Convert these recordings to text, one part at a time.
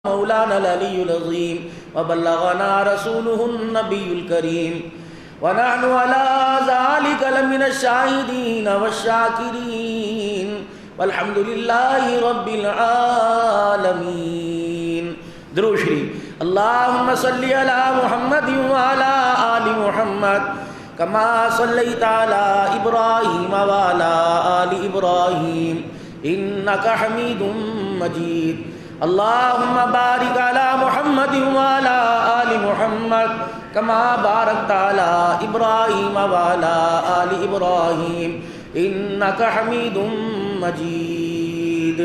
مولانا العلی العظیم وبلغنا رسوله النبی الکریم ونحن على ذلك لمن الشاہدین والشاکرین والحمد للہ رب العالمین۔ درود شریف۔ اللہم صلی علی محمد وعلی آل محمد کما صلیت علی ابراہیم وعلی آل ابراہیم انک حمید مجید۔ اللہم بارک علی محمد وعلی آل محمد کما بارکت علی ابراہیم وعلی آل ابراہیم انک حمید مجید۔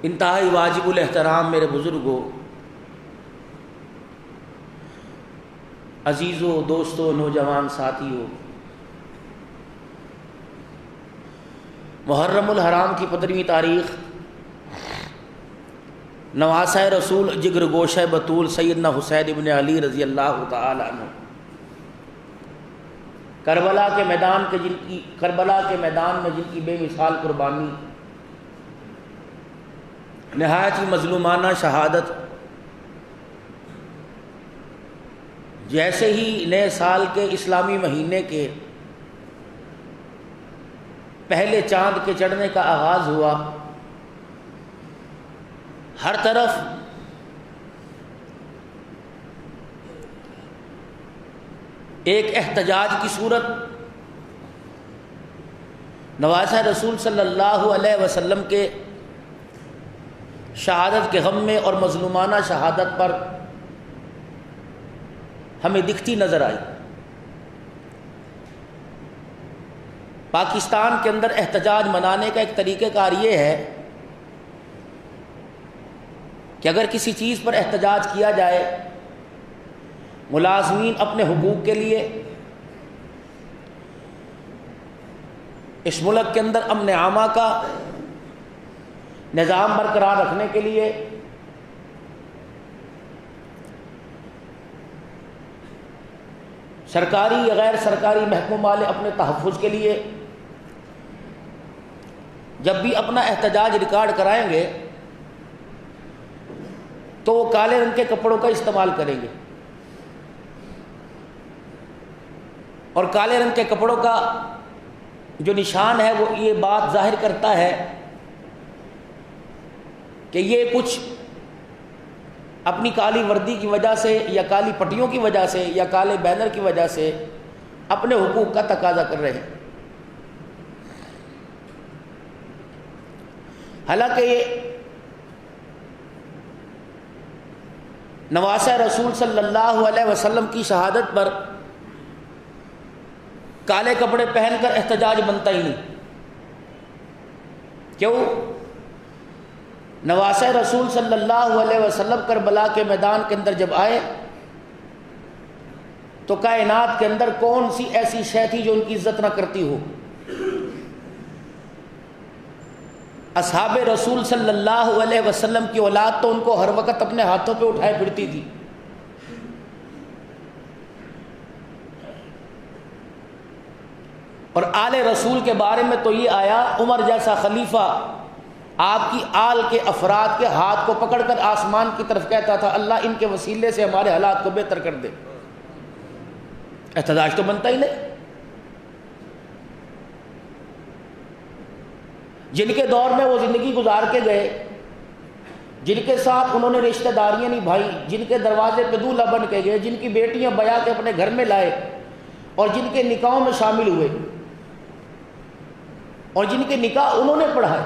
انتہائی واجب الاحترام میرے بزرگوں، عزیزوں، دوستوں، نوجوان ساتھیوں، محرم الحرام کی 15ویں تاریخ نواسہ رسول جگر گوشہ بطول سیدنا حسین ابن علی رضی اللہ تعالی عنہ کربلا کے میدان میں جن کی بے مثال قربانی، نہایت ہی مظلومانہ شہادت، جیسے ہی نئے سال کے اسلامی مہینے کے پہلے چاند کے چڑھنے کا آغاز ہوا، ہر طرف ایک احتجاج کی صورت، نواسہ رسول صلی اللہ علیہ وسلم کے شہادت کے غم میں اور مظلومانہ شہادت پر ہمیں دکھتی نظر آئی۔ پاکستان کے اندر احتجاج منانے کا ایک طریقہ کار یہ ہے کہ اگر کسی چیز پر احتجاج کیا جائے، ملازمین اپنے حقوق کے لیے، اس ملک کے اندر امن عامہ کا نظام برقرار رکھنے کے لیے، سرکاری یا غیر سرکاری محکوم والے اپنے تحفظ کے لیے جب بھی اپنا احتجاج ریکارڈ کرائیں گے تو وہ کالے رنگ کے کپڑوں کا استعمال کریں گے، اور کالے رنگ کے کپڑوں کا جو نشان ہے وہ یہ بات ظاہر کرتا ہے کہ یہ کچھ اپنی کالی وردی کی وجہ سے یا کالی پٹیوں کی وجہ سے یا کالے بینر کی وجہ سے اپنے حقوق کا تقاضا کر رہے ہیں۔ حالانکہ یہ نواسہ رسول صلی اللہ علیہ وسلم کی شہادت پر کالے کپڑے پہن کر احتجاج بنتا ہی نہیں۔ کیوں؟ نواسہ رسول صلی اللہ علیہ وسلم کربلا کے میدان کے اندر جب آئے تو کائنات کے اندر کون سی ایسی شے تھی جو ان کی عزت نہ کرتی ہو؟ اصحاب رسول صلی اللہ علیہ وسلم کی اولاد تو ان کو ہر وقت اپنے ہاتھوں پہ اٹھائے پھرتی تھی، اور آل رسول کے بارے میں تو یہ آیا، عمر جیسا خلیفہ آپ کی آل کے افراد کے ہاتھ کو پکڑ کر آسمان کی طرف کہتا تھا اللہ ان کے وسیلے سے ہمارے حالات کو بہتر کر دے۔ احتجاج تو بنتا ہی نہیں۔ جن کے دور میں وہ زندگی گزار کے گئے، جن کے ساتھ انہوں نے رشتہ داریاں نبھائی، جن کے دروازے پہ دولہا بن کے گئے، جن کی بیٹیاں بیاہ کے اپنے گھر میں لائے اور جن کے نکاحوں میں شامل ہوئے اور جن کے نکاح انہوں نے پڑھائے،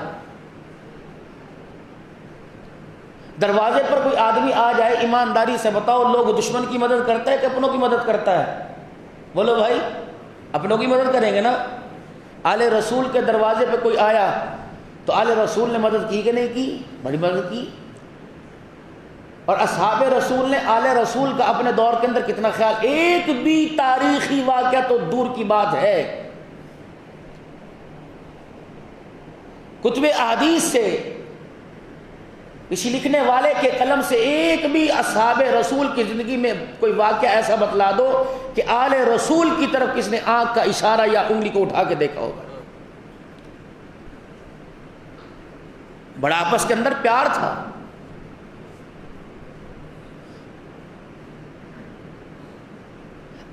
دروازے پر کوئی آدمی آ جائے، ایمانداری سے بتاؤ لوگ دشمن کی مدد کرتا ہے کہ اپنوں کی مدد کرتا ہے؟ بولو بھائی، اپنوں کی مدد کریں گے نا۔ آل رسول کے دروازے پہ کوئی آیا تو آل رسول نے مدد کی کہ نہیں کی؟ بڑی مدد کی۔ اور اصحاب رسول نے آل رسول کا اپنے دور کے اندر کتنا خیال، ایک بھی تاریخی واقعہ تو دور کی بات ہے، کتب احادیث سے کسی لکھنے والے کے قلم سے ایک بھی اصحاب رسول کی زندگی میں کوئی واقعہ ایسا بتلا دو کہ آل رسول کی طرف کس نے آنکھ کا اشارہ یا انگلی کو اٹھا کے دیکھا ہوگا۔ بڑا آپس کے اندر پیار تھا.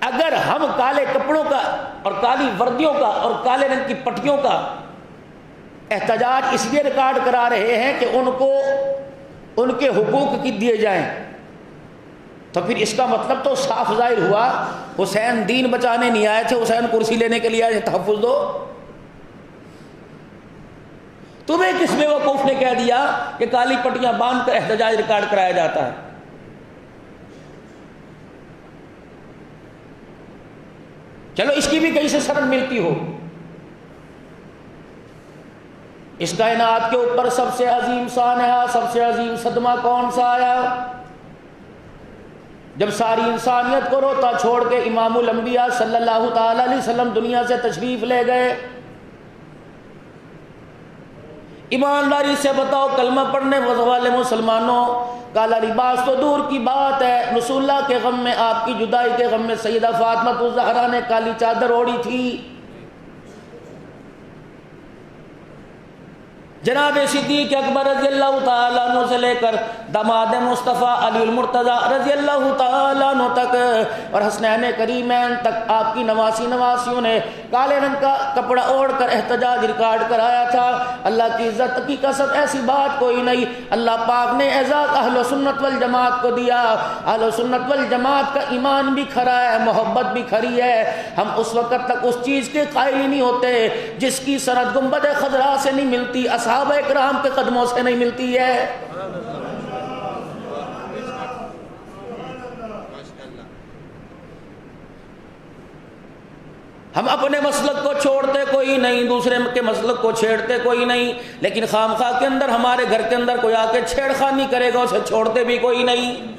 اگر ہم کالے کپڑوں کا اور کالی وردیوں کا اور کالے رنگ کی پٹیوں کا احتجاج اس لیے ریکارڈ کرا رہے ہیں کہ ان کو ان کے حقوق کی دیے جائیں، تو پھر اس کا مطلب تو صاف ظاہر ہوا حسین دین بچانے نہیں آئے تھے، حسین کرسی لینے کے لیے آئے تھے. تحفظ دو. تمہیں کس بیوقوف نے کہہ دیا کہ کالی پٹیاں باندھ کر احتجاج ریکارڈ کرایا جاتا ہے؟ چلو اس کی بھی کہیں سے سند ملتی ہو. اس کائنات کے اوپر سب سے عظیم سانحہ، سب سے عظیم صدمہ کون سا آیا؟ جب ساری انسانیت کو روتا چھوڑ کے امام الانبیاء صلی اللہ تعالی علیہ وسلم دنیا سے تشریف لے گئے. ایمانداری سے بتاؤ کلمہ پڑھنے والے مسلمانوں، کالا لباس تو دور کی بات ہے، رسول اللہ کے غم میں، آپ کی جدائی کے غم میں سیدہ فاطمہ الزہرا نے کالی چادر اوڑھی تھی. جناب صدیق اکبر رضی اللہ تعالیٰ عنہ سے لے کر داماد مصطفیٰ علی المرتضیٰ رضی اللہ تعالیٰ عنہ تک اور حسنین کریمین تک آپ کی نواسیوں نے کالے رنگ کا کپڑا اوڑھ کر احتجاج ریکارڈ کرایا تھا. اللہ کی عزت کی قسم ایسی بات کوئی نہیں. اللہ پاک نے اعزاز اہل سنت والجماعت کو دیا. اہل سنت والجماعت کا ایمان بھی کھرا ہے، محبت بھی کھری ہے. ہم اس وقت تک اس چیز کے قائل ہی نہیں ہوتے جس کی سند گنبد خضرا سے نہیں ملتی، صحابہ کرام کے قدموں سے نہیں ملتی ہے. ہم اپنے مسلک کو چھوڑتے کوئی نہیں، دوسرے کے مسلک کو چھیڑتے کوئی نہیں، لیکن خامخواہ کے اندر ہمارے گھر کے اندر کوئی آ کے چھیڑ خانی کرے گا اسے چھوڑتے بھی کوئی نہیں.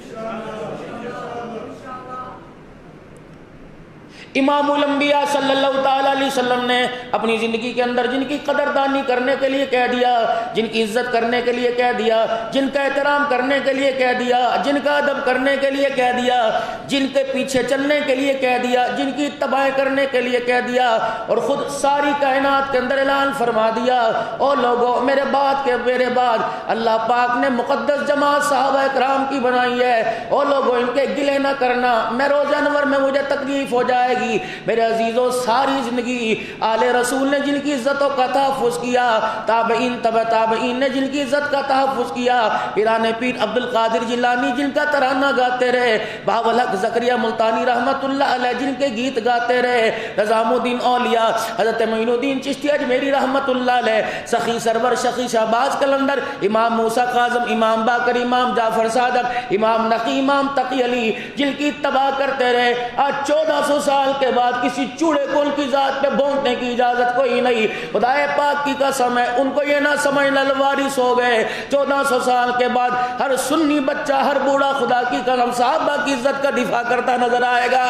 امام الانبیاء صلی اللہ تعالی علیہ وسلم نے اپنی زندگی کے اندر جن کی قدردانی کرنے کے لیے کہہ دیا، جن کی عزت کرنے کے لیے کہہ دیا، جن کا احترام کرنے کے لیے کہہ دیا، جن کا ادب کرنے کے لیے کہہ دیا، جن کے پیچھے چلنے کے لیے کہہ دیا، جن کی اتباع کرنے کے لیے کہہ دیا، اور خود ساری کائنات کے اندر اعلان فرما دیا، او لوگوں میرے بعد اللہ پاک نے مقدس جماعت صحابہ کرام کی بنائی ہے، او لوگوں ان کے گلے نہ کرنا، میں روز انور میں مجھے تکلیف ہو جائے گی. میرے عزیزوں ساری زندگی آل رسول نے جن کی عزتوں کا تحفظ کیا، تابعین تبع تابعین نے جن کی عزت کا تحفظ کیا، پیران پیر عبد القادر جیلانی جن کا ترانہ گاتے رہے، بہاول حق زکریہ ملتانی رحمت اللہ علیہ جن کے گیت گاتے رہے، نظام الدین اولیاء حضرت معین الدین چشتی اجمیری رحمت اللہ علیہ، سخی سرور شقی شہباز قلندر، امام موسیٰ کاظم، امام باقر، امام جعفر صادق، امام نقی، امام تقی علی جن کی اتباع کرتے رہے. آج 1400 سال کے بعد کسی چوڑے کو ان کی ذات پہ بھونکنے کی اجازت کوئی نہیں. خدائے پاک کی قسم ہے ان کو یہ نہ سمجھنا الوارث ہو گئے. 1400 سال کے بعد ہر سنی بچہ، ہر بوڑھا خدا کی قسم صحابہ کی عزت کا دفاع کرتا نظر آئے گا.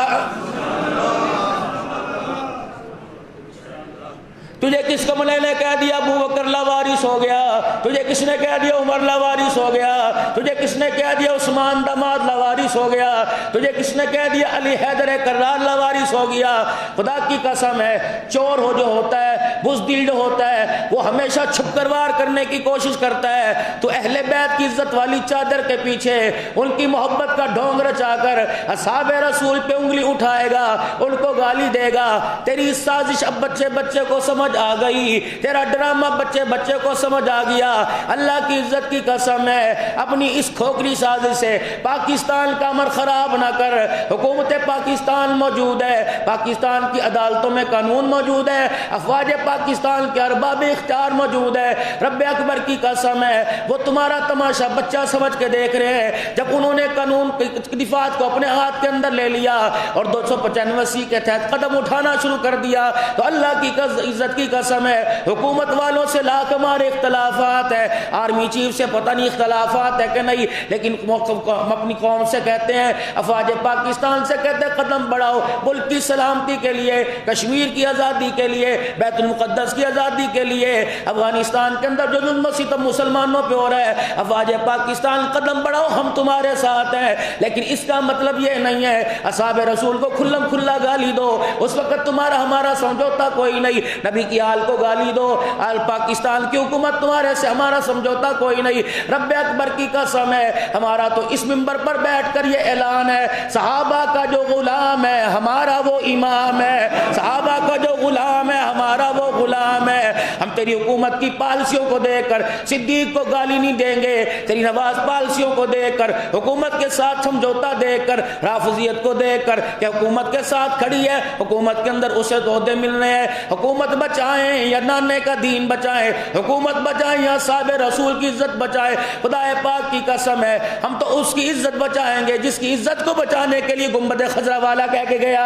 تجھے کس کملے نے کہہ دیا ابو بکر لاوارث ہو گیا؟ تجھے کس نے کہہ دیا عمر لاوارث ہو گیا؟ تجھے کس نے کہہ دیا عثمان داماد لاوارث ہو گیا؟ تجھے کس نے کہہ دیا علی حیدر کرار لاوارث ہو گیا؟ خدا کی قسم ہے چور ہو جو ہوتا ہے، بزدل جو ہوتا ہے، وہ ہمیشہ چھپ کر وار کرنے کی کوشش کرتا ہے. تو اہل بیت کی عزت والی چادر کے پیچھے ان کی محبت کا ڈھونگ رچا کر اصحاب رسول پہ انگلی اٹھائے گا، ان کو گالی دے گا. تیری سازش اب بچے کو سمجھ آ گئی، تیرا ڈرامہ بچے کو سمجھ آ گیا. اللہ کی عزت کی قسم ہے اپنی اس کھوکھری سازش سے پاکستان کا امر خراب نہ کر. حکومت پاکستان موجود ہے، پاکستان کی عدالتوں میں قانون موجود ہے، افواج پاکستان کے ارباب اختیار موجود ہے. رب اکبر کی قسم ہے وہ تمہارا تماشا بچہ سمجھ کے دیکھ رہے ہیں. جب انہوں نے قانون کی دفاعت کو اپنے ہاتھ کے اندر لے لیا اور 295 کے تحت قدم اٹھانا شروع کر دیا تو اللہ کی عزت کی قسم ہے حکومت والوں سے لاکھ ہمارے اختلافات ہے، آرمی چیف سے پتہ نہیں اختلافات ہے کہ نہیں، لیکن ہم اپنی قوم سے کہتے ہیں، افواج پاکستان سے کہتے ہیں قدم بڑھاؤ ملک کی سلامتی کے لیے، کشمیر کی آزادی کے لیے، بیت مقدس کی آزادی کے لیے افغانستان کے اندر جو ظلم و ستم مسلمانوں پہ ہو رہا ہے، افواج پاکستان قدم بڑھاؤ، ہم تمہارے ساتھ ہیں۔ لیکن اس کا مطلب یہ نہیں ہے اصحاب رسول کو کھلم کھلا گالی دو، اس وقت تمہارا ہمارا سمجھوتا کوئی نہیں، نبی کی آل کو گالی دو، آل پاکستان کی حکومت تمہارے سے ہمارا سمجھوتا کوئی نہیں۔ رب اکبر کی قسم ہے، ہمارا تو اس منبر پر بیٹھ کر یہ اعلان ہے، صحابہ کا جو غلام ہے ہمارا وہ امام ہے، صحابہ کا جو غلام ہے ہمارا وہ غلام ہے۔ ہم تیری حکومت کی پالیسیوں کو دیکھ کر صدیق کو گالی نہیں دیں گے، تیری نواز پالیسیوں کو دیکھ کر، حکومت کے ساتھ سمجھوتا دیکھ کر، رافضیت کو دیکھ کر کہ حکومت کے ساتھ کھڑی ہے، حکومت کے اندر اسے عہدے مل رہے ہیں، حکومت بچائیں یا نانے کا دین بچائیں، حکومت بچائیں یا صاحب رسول کی عزت بچائیں، خدا پاک کی قسم ہے ہم تو اس کی عزت بچائیں گے جس کی عزت کو بچانے کے لیے گنبد خضرا والا کہہ کے گیا۔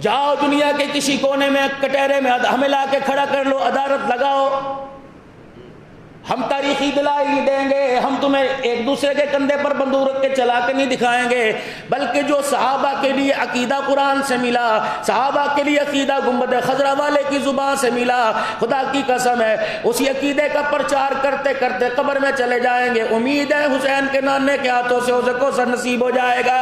جاؤ دنیا کے کسی کونے میں کٹہرے میں ہمیں لا کے کھڑا کر لو، عدالت لگاؤ، ہم تاریخی دلائل نہیں دیں گے، ہم تمہیں ایک دوسرے کے کندھے پر بندوق رکھ کے چلا کے نہیں دکھائیں گے، بلکہ جو صحابہ کے لیے عقیدہ قرآن سے ملا، صحابہ کے لیے عقیدہ گنبد خضرا والے کی زبان سے ملا، خدا کی قسم ہے اسی عقیدے کا پرچار کرتے کرتے قبر میں چلے جائیں گے۔ امید ہے حسین کے نانے کے ہاتھوں سے اسے کوثر نصیب ہو جائے گا۔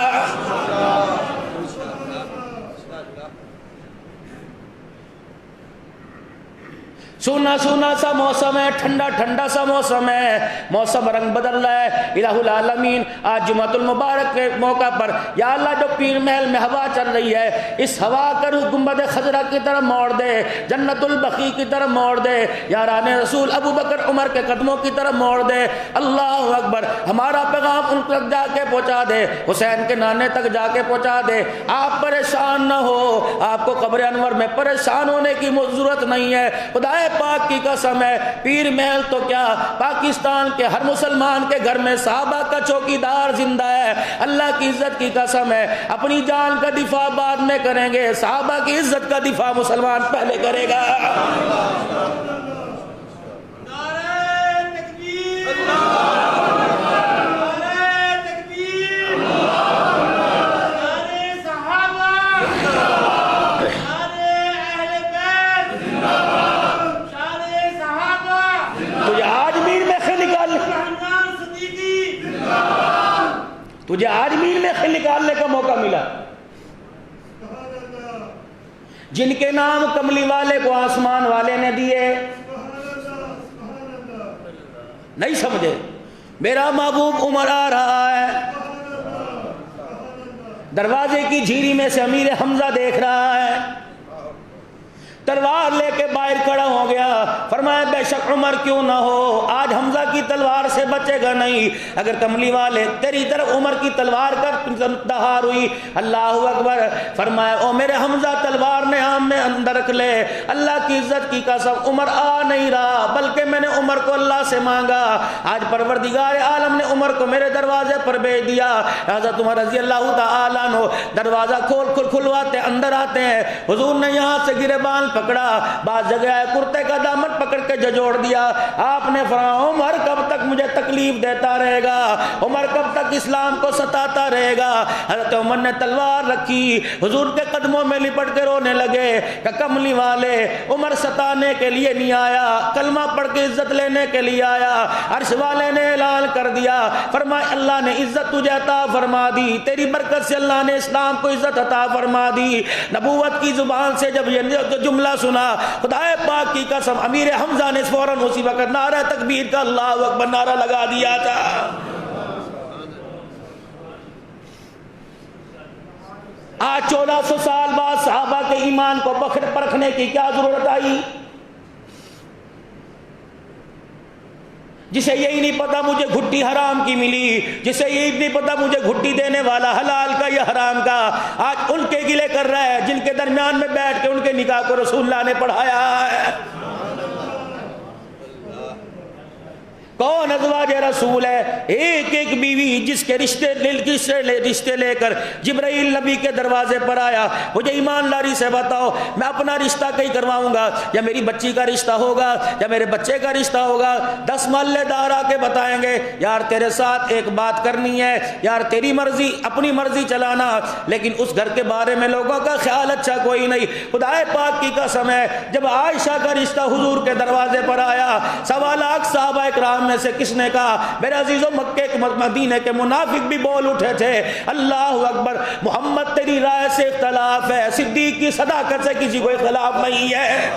سونا سونا سا موسم ہے، ٹھنڈا ٹھنڈا سا موسم ہے، موسم رنگ بدل رہا ہے۔ الہ العالمین آج جمعۃ المبارک کے موقع پر یا اللہ جو پیر محل میں ہوا چل رہی ہے، اس ہوا کا رخ گنبد خضرا کی طرف موڑ دے، جنت البقیع کی طرف موڑ دے، یاران رسول ابو بکر عمر کے قدموں کی طرف موڑ دے۔ اللہ اکبر، ہمارا پیغام ان تک جا کے پہنچا دے، حسین کے نانے تک جا کے پہنچا دے۔ آپ پریشان نہ ہو، آپ کو قبر انور میں پریشان ہونے کی ضرورت نہیں ہے۔ خدا پاک کی قسم ہے پیر محل تو کیا پاکستان کے ہر مسلمان کے گھر میں صحابہ کا چوکیدار زندہ ہے۔ اللہ کی عزت کی قسم ہے اپنی جان کا دفاع بعد میں کریں گے، صحابہ کی عزت کا دفاع مسلمان پہلے کرے گا۔ تجھے آج میر میں خل نکالنے کا موقع ملا۔ جن کے نام کملی والے کو آسمان والے نے دیے، نہیں سمجھے؟ میرا محبوب عمر آ رہا ہے، دروازے کی جھیری میں سے امیر حمزہ دیکھ رہا ہے، تلوار لے کے باہر کھڑا ہو گیا، فرمایا بے شک عمر کیوں نہ ہو، آج حمزہ کی تلوار سے بچے گا نہیں۔ اگر کملی والے تیری طرف عمر کی تلوار کر دہار ہوئی، اللہ اکبر، فرمایا او میرے حمزہ تلوار نے ہم میں اندر رکھ لے۔ اللہ کی عزت کی قسم عمر آ نہیں رہا، بلکہ میں نے عمر کو اللہ سے مانگا، آج پروردگار عالم نے عمر کو میرے دروازے پر بھیج دیا۔ حضرت عمر رضی اللہ تعالیٰ عنہ دروازہ کھلواتے اندر آتے ہیں، حضور نے یہاں سے گریبان پکڑا، بعض جگہ کرتے کا دامن پکڑ کے جھجوڑ دیا۔ آپ نے فرمایا عمر کب تک مجھے تکلیف دیتا رہے گا، عمر کب تک اسلام کو ستاتا رہے گا۔ حضرت عمر نے تلوار رکھی، حضور کے قدموں میں لپٹ کے رونے لگے کہ کملی والے عمر ستانے کے لیے نہیں آیا، کلمہ پڑھ کے عزت لینے کے لیے آیا۔ عرش والے نے اعلان کر دیا، فرمایا اللہ نے عزت تجھے عطا فرما دی، تیری برکت سے اللہ نے اسلام کو عزت عطا فرما دی۔ نبوت کی زبان سے جب یہ جملہ سنا، خدا پاک کی قسم امیر حمزہ نے فوراً اسی وقت نعرہ تکبیر کا اللہ اکبر نعرہ لگا دیا تھا۔ آج 1400 سال بعد صحابہ کے ایمان کو پرکھنے کی کیا ضرورت آئی؟ جسے یہی نہیں پتا مجھے گھٹی حرام کی ملی، جسے یہی نہیں پتا مجھے گھٹی دینے والا حلال کا یا حرام کا، آج ان کے گلے کر رہا ہے جن کے درمیان میں بیٹھ کے ان کے نکاح کو رسول اللہ نے پڑھایا ہے۔ کون ازواج رسول ہے؟ ایک ایک بیوی جس کے رشتے لے کر جبرائیل نبی کے دروازے پر آیا، مجھے ایمانداری سے بتاؤ میں اپنا رشتہ کہیں کرواؤں گا یا میری بچی کا رشتہ ہوگا یا میرے بچے کا رشتہ ہوگا؟ 10 محلے دار آ کے بتائیں گے یار تیرے ساتھ ایک بات کرنی ہے، یار تیری مرضی اپنی مرضی چلانا، لیکن اس گھر کے بارے میں لوگوں کا خیال اچھا کوئی نہیں۔ خدا پاک کی قسم ہے جب عائشہ کا رشتہ حضور کے دروازے پر آیا، 1.25 لاکھ صحابہ اکرام میں سے کس نے کہا میرے عزیزوں مکے کے مدینے کے منافق بھی بول اٹھے تھے اللہ اکبر محمد تیری رائے سے اختلاف ہے، صدیق کی صداقت سے کسی کو اختلاف نہیں ہے۔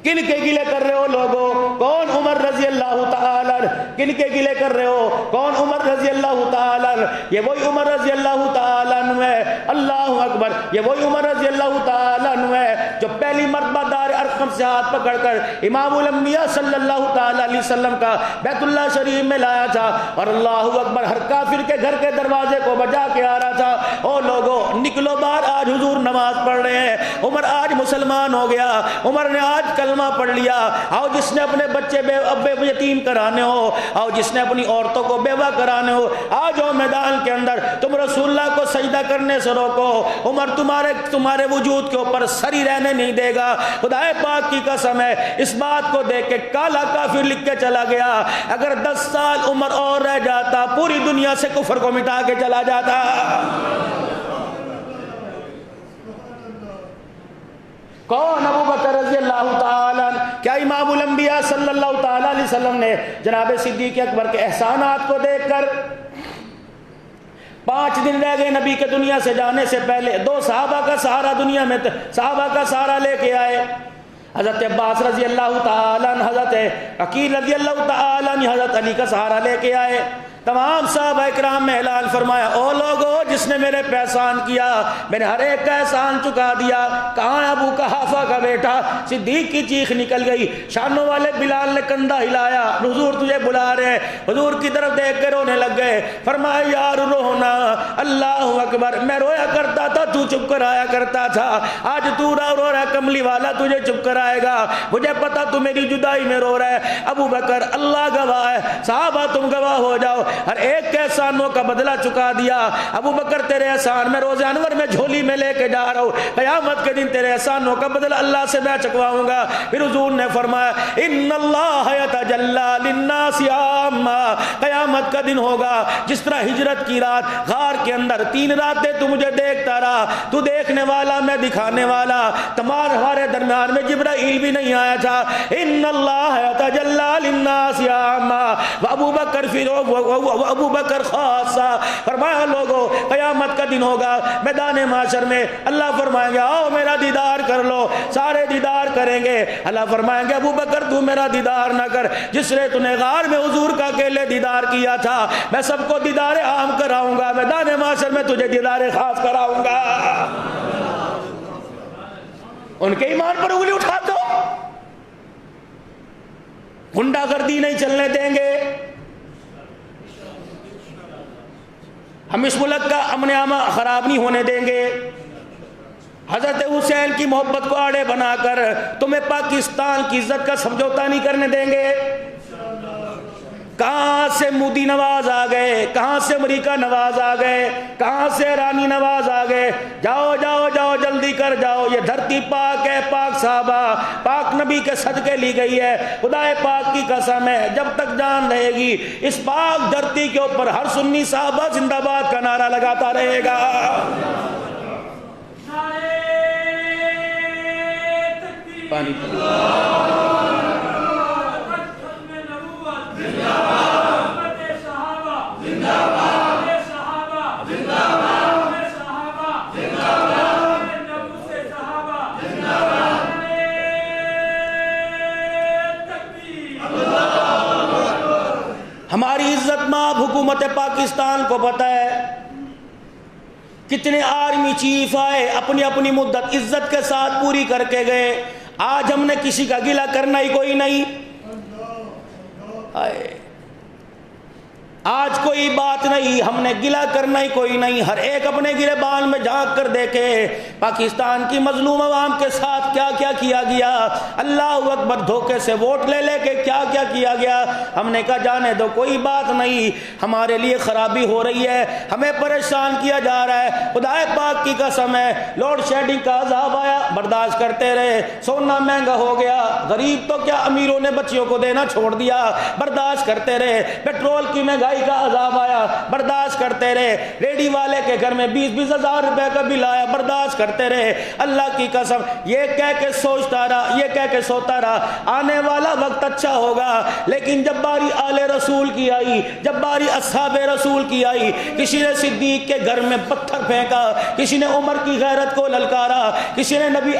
کن کے گلے کر رہے ہو لوگوں؟ کون عمر رضی اللہ تعالیٰ؟ کن کے گلے کر رہے ہو؟ کون عمر رضی اللہ تعالیٰ؟ یہ وہی عمر رضی اللہ تعالیٰ ہے، اللہ اکبر، یہ وہی عمر رضی اللہ تعالیٰ ہے جو پہلی مرتبہ دار ارقم سے ہاتھ پکڑ کر امام الانبیاء صلی اللہ تعالیٰ علیہ وسلم کا بیت اللہ شریف میں لایا تھا اور اللہ اکبر ہر کافر کے گھر کے دروازے کو بجا کے آ رہا تھا، او لوگوں نکلو باہر، آج حضور نماز پڑھ رہے ہیں، عمر آج مسلمان ہو گیا، عمر نے آج کلمہ پڑھ لیا، آؤ جس نے اپنے بچے ابے یتیم کرانے ہو، آؤ جس نے اپنی عورتوں کو بیوہ کرانے ہو، آ جاؤ میدان کے اندر، تم رسول اللہ کو سجدہ کرنے سے روکو، عمر تمہارے وجود کے اوپر سری رہنے نہیں دے گا۔ خدا پاک کی قسم ہے اس بات کو دیکھ کے کالا کافر لکھ کے چلا گیا، اگر 10 سال عمر اور رہ جاتا پوری دنیا سے کفر کو مٹا کے چلا جاتا۔ کون؟ ابو بکر رضی اللہ تعالیٰ۔ کیا امام الانبیاء صلی اللہ تعالیٰ علیہ وسلم نے جناب صدیق اکبر کے احسانات کو دیکھ کر 5 دن رہ گئے نبی کے دنیا سے جانے سے پہلے 2 صحابہ کا سہارا دنیا میں صحابہ کا سہارا لے کے آئے، حضرت عباس رضی اللہ تعالیٰ، حضرت عقیل رضی اللہ تعالیٰ، حضرت علی کا سہارا لے کے آئے۔ تمام صحابہ اکرام میں اعلان فرمایا او لوگو جس نے میرے پہ احسان کیا میں نے ہر ایک کا احسان چکا دیا۔ کہاں ہے ابو قحافہ کا بیٹا؟ صدیق کی چیخ نکل گئی، شانوں والے بلال نے کندھا ہلایا، حضور تجھے بلا رہے ہیں، حضور کی طرف دیکھ کے رونے لگ گئے، فرمایا یار رونا، اللہ اکبر، میں رویا کرتا تھا تو چپ کر آیا کرتا تھا، آج تو رو رہا ہے کملی والا تجھے چپ کر آئے گا، مجھے پتا تو میری جدائی میں رو رہا ہے۔ ابو بکر اللہ گواہ ہے، صحابہ تم گواہ ہو جاؤ، ہر ایک کے احسانوں کا بدلہ چکا دیا۔ ابو بکر تیرے احسان میں روز انور میں جھولی میں لے کے جا رہا ہوں، قیامت کے دن تیرے احسانوں کا بدلہ اللہ سے میں چکواؤں گا۔ پھر حضور نے فرمایا ان اللہ یتجلی للناس عامہ، قیامت کا دن ہوگا جس طرح ہجرت کی رات غار کے اندر 3 راتیں تو مجھے دیکھتا رہا، تو دیکھنے والا میں دکھانے والا، ہمارے درمیان میں جبرائیل بھی نہیں آیا تھا۔ ان اللہ یتجلی للناس عامہ وابو بکر ابو بکر خاصہ، فرمایا لوگوں قیامت کا دن ہوگا میدان محشر میں اللہ فرمائیں گے آؤ میرا دیدار کر لو، سارے دیدار کریں گے، اللہ فرمائیں گے ابو بکر تو میرا دیدار نہ کر، جس نے تو نے غار میں حضور کا اکیلے دیدار کیا تھا میں سب کو دیدار عام کراؤں گا، میدان محشر میں تجھے دیدار خاص کراؤں گا۔ ان کے ایمان پر انگلی اٹھا دو، غنڈہ گردی نہیں چلنے دیں گے، ہم اس ملک کا امن عامہ خراب نہیں ہونے دیں گے، حضرت حسین کی محبت کو آڑے بنا کر تمہیں پاکستان کی عزت کا سمجھوتا نہیں کرنے دیں گے۔ کہاں سے مودی نواز آ گئے، کہاں سے امریکہ نواز آ گئے، کہاں سے ایرانی نواز آ گئے، جاؤ جاؤ جاؤ جلدی کر جاؤ، یہ دھرتی پاک ہے، پاک صحابہ پاک نبی کے صدقے لی گئی ہے، خدا پاک کی قسم ہے جب تک جان رہے گی اس پاک دھرتی کے اوپر ہر سنی صحابہ زندہ باد کا نعرہ لگاتا رہے گا۔ پانی ہماری عزت مآب حکومت پاکستان کو پتہ ہے کتنے آرمی چیف آئے اپنی اپنی مدت عزت کے ساتھ پوری کر کے گئے، آج ہم نے کسی کا گلہ کرنا ہی کوئی نہیں۔ آج کوئی بات نہیں، ہم نے گلہ کرنا ہی کوئی نہیں، ہر ایک اپنے گریبان میں جھانک کر دیکھے پاکستان کی مظلوم عوام کے ساتھ کیا کیا کیا گیا، اللہ اکبر، دھوکے سے ووٹ لے لے کے کیا کیا کیا گیا۔ ہم نے کہا جانے دو، کوئی بات نہیں، ہمارے لیے خرابی ہو رہی ہے، ہمیں پریشان کیا جا رہا ہے، خدا پاک کی قسم ہے، لوڈ شیڈنگ کا عذاب آیا، برداشت کرتے رہے، سونا مہنگا ہو گیا، غریب تو کیا امیروں نے بچیوں کو دینا چھوڑ دیا، برداشت کرتے رہے، پیٹرول کی مہنگائی کا عذاب آیا، برداشت کرتے رہے، ریڈی والے کے گھر میں 20-20 ہزار روپے کا بل آیا، برداشت کرتے رہے۔ اللہ کی قسم یہ کہہ کے سوچتا رہا، یہ کہہ کے سوتا رہا آنے والا وقت اچھا ہوگا، لیکن جب باری آل رسول کی آئی، جب باری اصحاب رسول کی آئی، کسی نے صدیق کے گھر میں پتھر پھینکا، کسی نے عمر کی غیرت کو للکارا، کسی نے نبی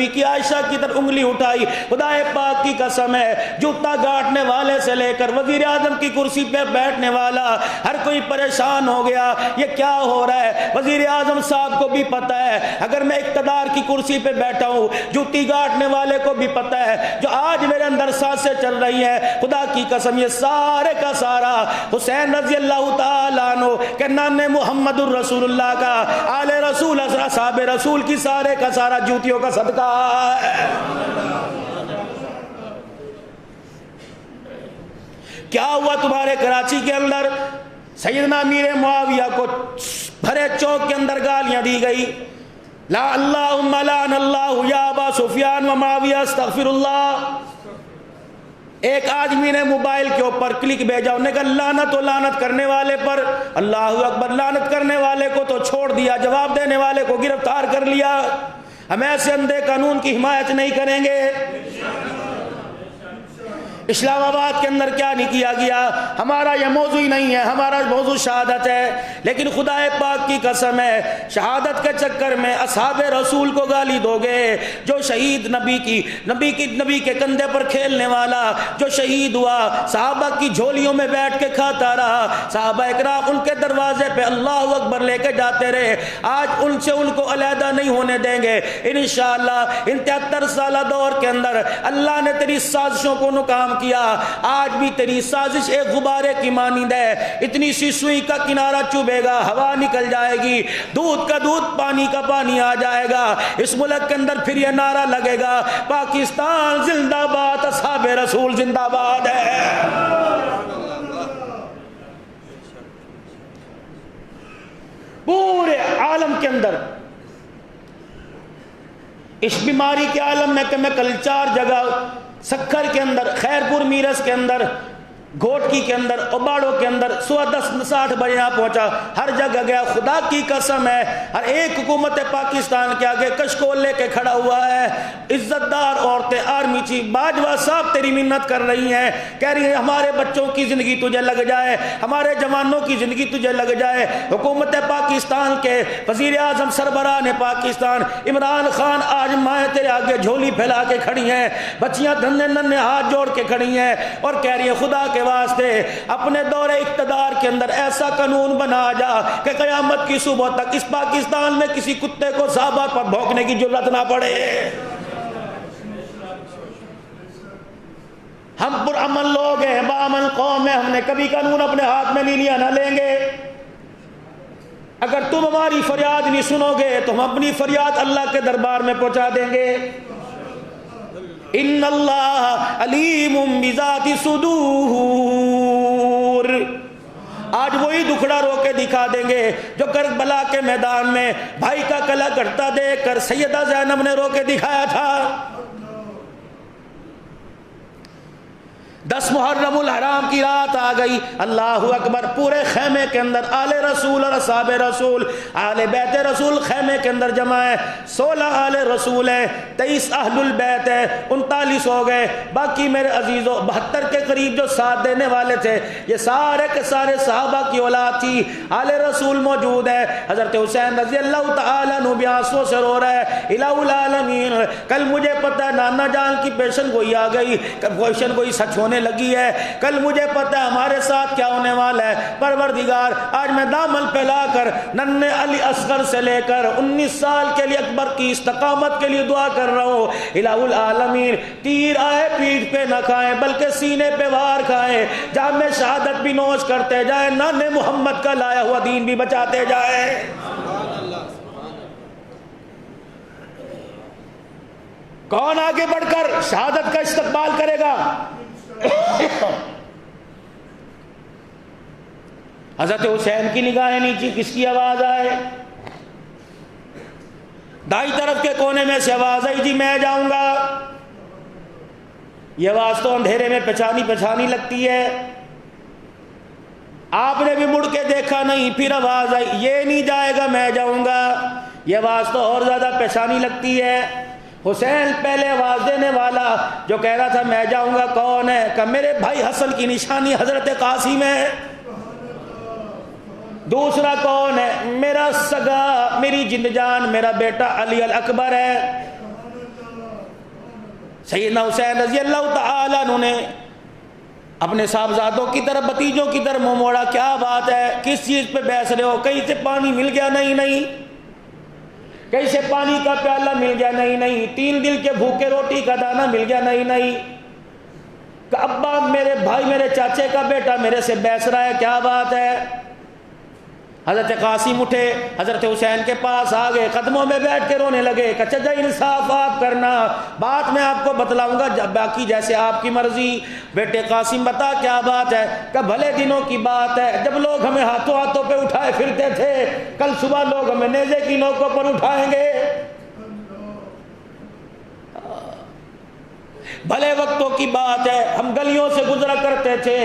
کی عائشہ کی طرف انگلی اٹھائی۔ خدا پاک کی قسم ہے، جوتا گاٹنے والے سے لے کر وزیر اعظم کی کرسی پہ بیٹھنے والا ہر کوئی پریشان ہو گیا، یہ کیا ہو رہا ہے؟ وزیر اعظم صاحب کو بھی پتہ ہے اگر میں اقتدار کی کرسی پہ بیٹھا ہوں، جوتی گاٹنے والے کو بھی پتہ ہے جو آج میرے اندر سانسیں چل رہی ہیں، خدا کی قسم یہ سارے کا سارا حسین رضی اللہ تعالیٰ عنہ کے نانے محمد الرسول اللہ کا، آل رسول صحابہ رسول کی سارے کا سارا جوتیوں کا صدقہ ہے۔ کیا ہوا تمہارے کراچی کے اندر؟ سیدنا امیر معاویہ کو بھرے چوک کے اندر گالیاں دی گئی، لا اللہم لعن اللہ یا ابا سفیان و معاویہ استغفر اللہ۔ ایک آدمی نے موبائل کے اوپر کلک بھیجا، انہوں نے کہا لعنت و لعنت کرنے والے پر، اللہ اکبر، لعنت کرنے والے کو تو چھوڑ دیا، جواب دینے والے کو گرفتار کر لیا۔ ہم ایسے اندھے قانون کی حمایت نہیں کریں گے۔ اسلام آباد کے اندر کیا نہیں کیا گیا، ہمارا یہ موضوع ہی نہیں ہے، ہمارا موضوع شہادت ہے، لیکن خدا پاک کی قسم ہے شہادت کے چکر میں اصحاب رسول کو گالی دو گے، جو شہید نبی کے کندھے پر کھیلنے والا جو شہید ہوا، صحابہ کی جھولیوں میں بیٹھ کے کھاتا رہا، صحابہ اکرام ان کے دروازے پہ اللہ اکبر لے کے جاتے رہے، آج ان سے ان کو علیحدہ نہیں ہونے دیں گے انشاءاللہ۔ ان 73 سالہ دور کے اندر اللہ نے تیری سازشوں کو ناکام کیا، آج بھی تیری سازش ایک غبارے کی مانند ہے، اتنی سی سوئی کا کنارہ چوبے گا، ہوا نکل جائے گی، دودھ کا دودھ، پانی کا پانی آ جائے گا، اس ملک کے اندر پھر یہ نعرہ لگے گا پاکستان زندہ باد، اصحاب رسول زندہ باد ہے۔ پورے عالم کے اندر اس بیماری کے عالم میں کہ میں کل 4 جگہ، سکھر کے اندر، خیرپور میرس کے اندر، گھوٹکی کے اندر، اوباڑوں کے اندر، 10:60 بجے یہاں پہنچا، ہر جگہ گیا، خدا کی قسم ہے ہر ایک حکومت پاکستان کے آگے کشکول لے کے کھڑا ہوا ہے، عزت دار عورتیں، آرمی چیف باجوہ صاحب تیری منت کر رہی ہیں، کہہ رہی ہیں ہمارے بچوں کی زندگی تجھے لگ جائے، ہمارے جوانوں کی زندگی تجھے لگ جائے۔ حکومت پاکستان کے وزیر اعظم سربراہ نے پاکستان عمران خان آج مائیں تیرے آگے جھولی پھیلا کے کھڑی ہیں، بچیاں ننھے ہاتھ جوڑ کے کھڑی ہیں اور کہہ رہی ہیں خدا کے واسطے اپنے دور اقتدار کے اندر ایسا قانون بنا جا کہ قیامت کی صبح تک اس پاکستان میں کسی کتے کو صحابہ پر بھونکنے کی جرات نہ پڑے۔ ہم پرامن لوگ ہیں، باامن قوم ہیں، ہم نے کبھی قانون اپنے ہاتھ میں نہیں لیا، نہ لیں گے۔ اگر تم ہماری فریاد نہیں سنو گے تو ہم اپنی فریاد اللہ کے دربار میں پہنچا دیں گے۔ ان اللہ علیم بذات صدور، آج وہی دکھڑا رو کے دکھا دیں گے جو کربلا کے میدان میں بھائی کا کلا کرتا دیکھ کر سیدہ زینب نے رو کے دکھایا تھا۔ 10 محرم الحرام کی رات آ گئی، اللہ اکبر، پورے خیمے کے اندر آل رسول اور اصحاب رسول، آل بیت رسول خیمے کے اندر جمع ہے، 16 آل رسول ہیں، 23 اہل البیت ہیں، 39 ہو گئے، باقی میرے عزیزوں 72 کے قریب جو ساتھ دینے والے تھے، یہ سارے کے سارے صحابہ کی اولاد تھی، آل رسول موجود ہے۔ حضرت حسین رضی اللہ تعالیٰ عنہ بھی آنسوں سے رو رہا ہے، الہ العالمین، کل مجھے پتہ ہے نانا جان کی پیشن گوئی آ گئی، پیشن گوئی سچ ہونے ہونے لگی ہے، کل مجھے پتہ ہے ہمارے ساتھ کیا ہونے والا ہے۔ پروردگار آج میں دامن پھیلا کر ننھے علی اصغر سے لے کر 19 سال کے لیے اکبر کی استقامت کے لیے دعا کر رہا ہوں، الہ العالمین تیر آئے پیٹھ پہ نہ کھائیں بلکہ سینے پہ وار کھائیں، جام شہادت بھی نوش کرتے جائیں، نان محمد کا لایا ہوا دین بھی بچاتے جائیں۔ کون آگے بڑھ کر شہادت کا استقبال کرے گا؟ حضرت حسین کی نگاہیں نیچی، کس کی آواز آئے؟ دائیں طرف کے کونے میں سے آواز آئی، جی میں جاؤں گا۔ یہ آواز تو اندھیرے میں پہچانی لگتی ہے، آپ نے بھی مڑ کے دیکھا نہیں، پھر آواز آئی، یہ نہیں جائے گا میں جاؤں گا۔ یہ آواز تو اور زیادہ پہچانی لگتی ہے۔ حسین پہلے آواز دینے والا جو کہہ رہا تھا میں جاؤں گا کون ہے؟ کہ میرے بھائی حسن کی نشانی حضرت قاسم ہے۔ دوسرا کون ہے؟ میرا سگا، میری جند جان، میرا بیٹا علی الاکبر ہے۔ سیدنا حسین رضی اللہ تعالی عنہ نے اپنے صاحبزادوں کی طرف، بھتیجوں کی طرف منہ موڑا، کیا بات ہے، کس چیز پہ بحث رہے ہو؟ کہیں سے پانی مل گیا؟ نہیں۔ کہیں سے پانی کا پیالہ مل گیا؟ نہیں۔ 3 دن کے بھوکے روٹی کا دانہ مل گیا؟ نہیں۔ کہ ابا میرے بھائی، میرے چاچے کا بیٹا میرے سے بحث رہا ہے، کیا بات ہے؟ حضرت قاسم اٹھے، حضرت حسین کے پاس آ گئے، قدموں میں بیٹھ کے رونے لگے کہ چچا انصاف آپ کرنا، بات میں آپ کو بتلاؤں گا، باقی جیسے آپ کی مرضی۔ بیٹے قاسم بتا کیا بات ہے؟ کہ بھلے دنوں کی بات ہے جب لوگ ہمیں ہاتھوں پہ اٹھائے پھرتے تھے، کل صبح لوگ ہمیں نیزے کی نوکوں پر اٹھائیں گے۔ بھلے وقتوں کی بات ہے، ہم گلیوں سے گزرا کرتے تھے،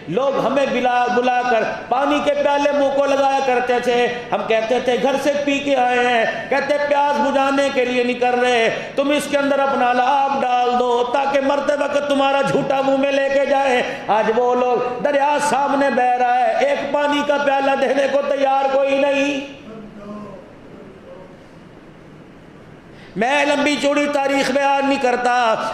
لوگ ہمیں بلا کر پانی کے پیالے منہ کو لگایا کرتے تھے، ہم کہتے تھے گھر سے پی کے آئے ہیں، کہتے پیاس بجھانے کے لیے نہیں کر رہے، تم اس کے اندر اپنا لعاب ڈال دو تاکہ مرتے وقت تمہارا جھوٹا منہ میں لے کے جائے۔ آج وہ لوگ، دریا سامنے بہ رہا ہے، ایک پانی کا پیالہ دینے کو تیار کوئی نہیں۔ میں لمبی چوڑی تاریخ بیان نہیں کرتا،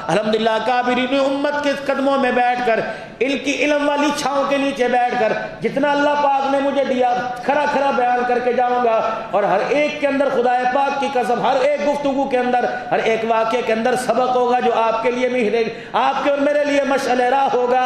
الحمدللہ کابرین امت کے قدموں میں بیٹھ کر، ان کی علم والی چھاؤں کے نیچے بیٹھ کر جتنا اللہ پاک نے مجھے دیا کھرا بیان کر کے جاؤں گا، اور ہر ایک کے اندر خدا پاک کی قسم، ہر ایک گفتگو کے اندر، ہر ایک واقعے کے اندر سبق ہوگا جو آپ کے لیے آپ کے اور میرے لیے مشعل راہ ہوگا،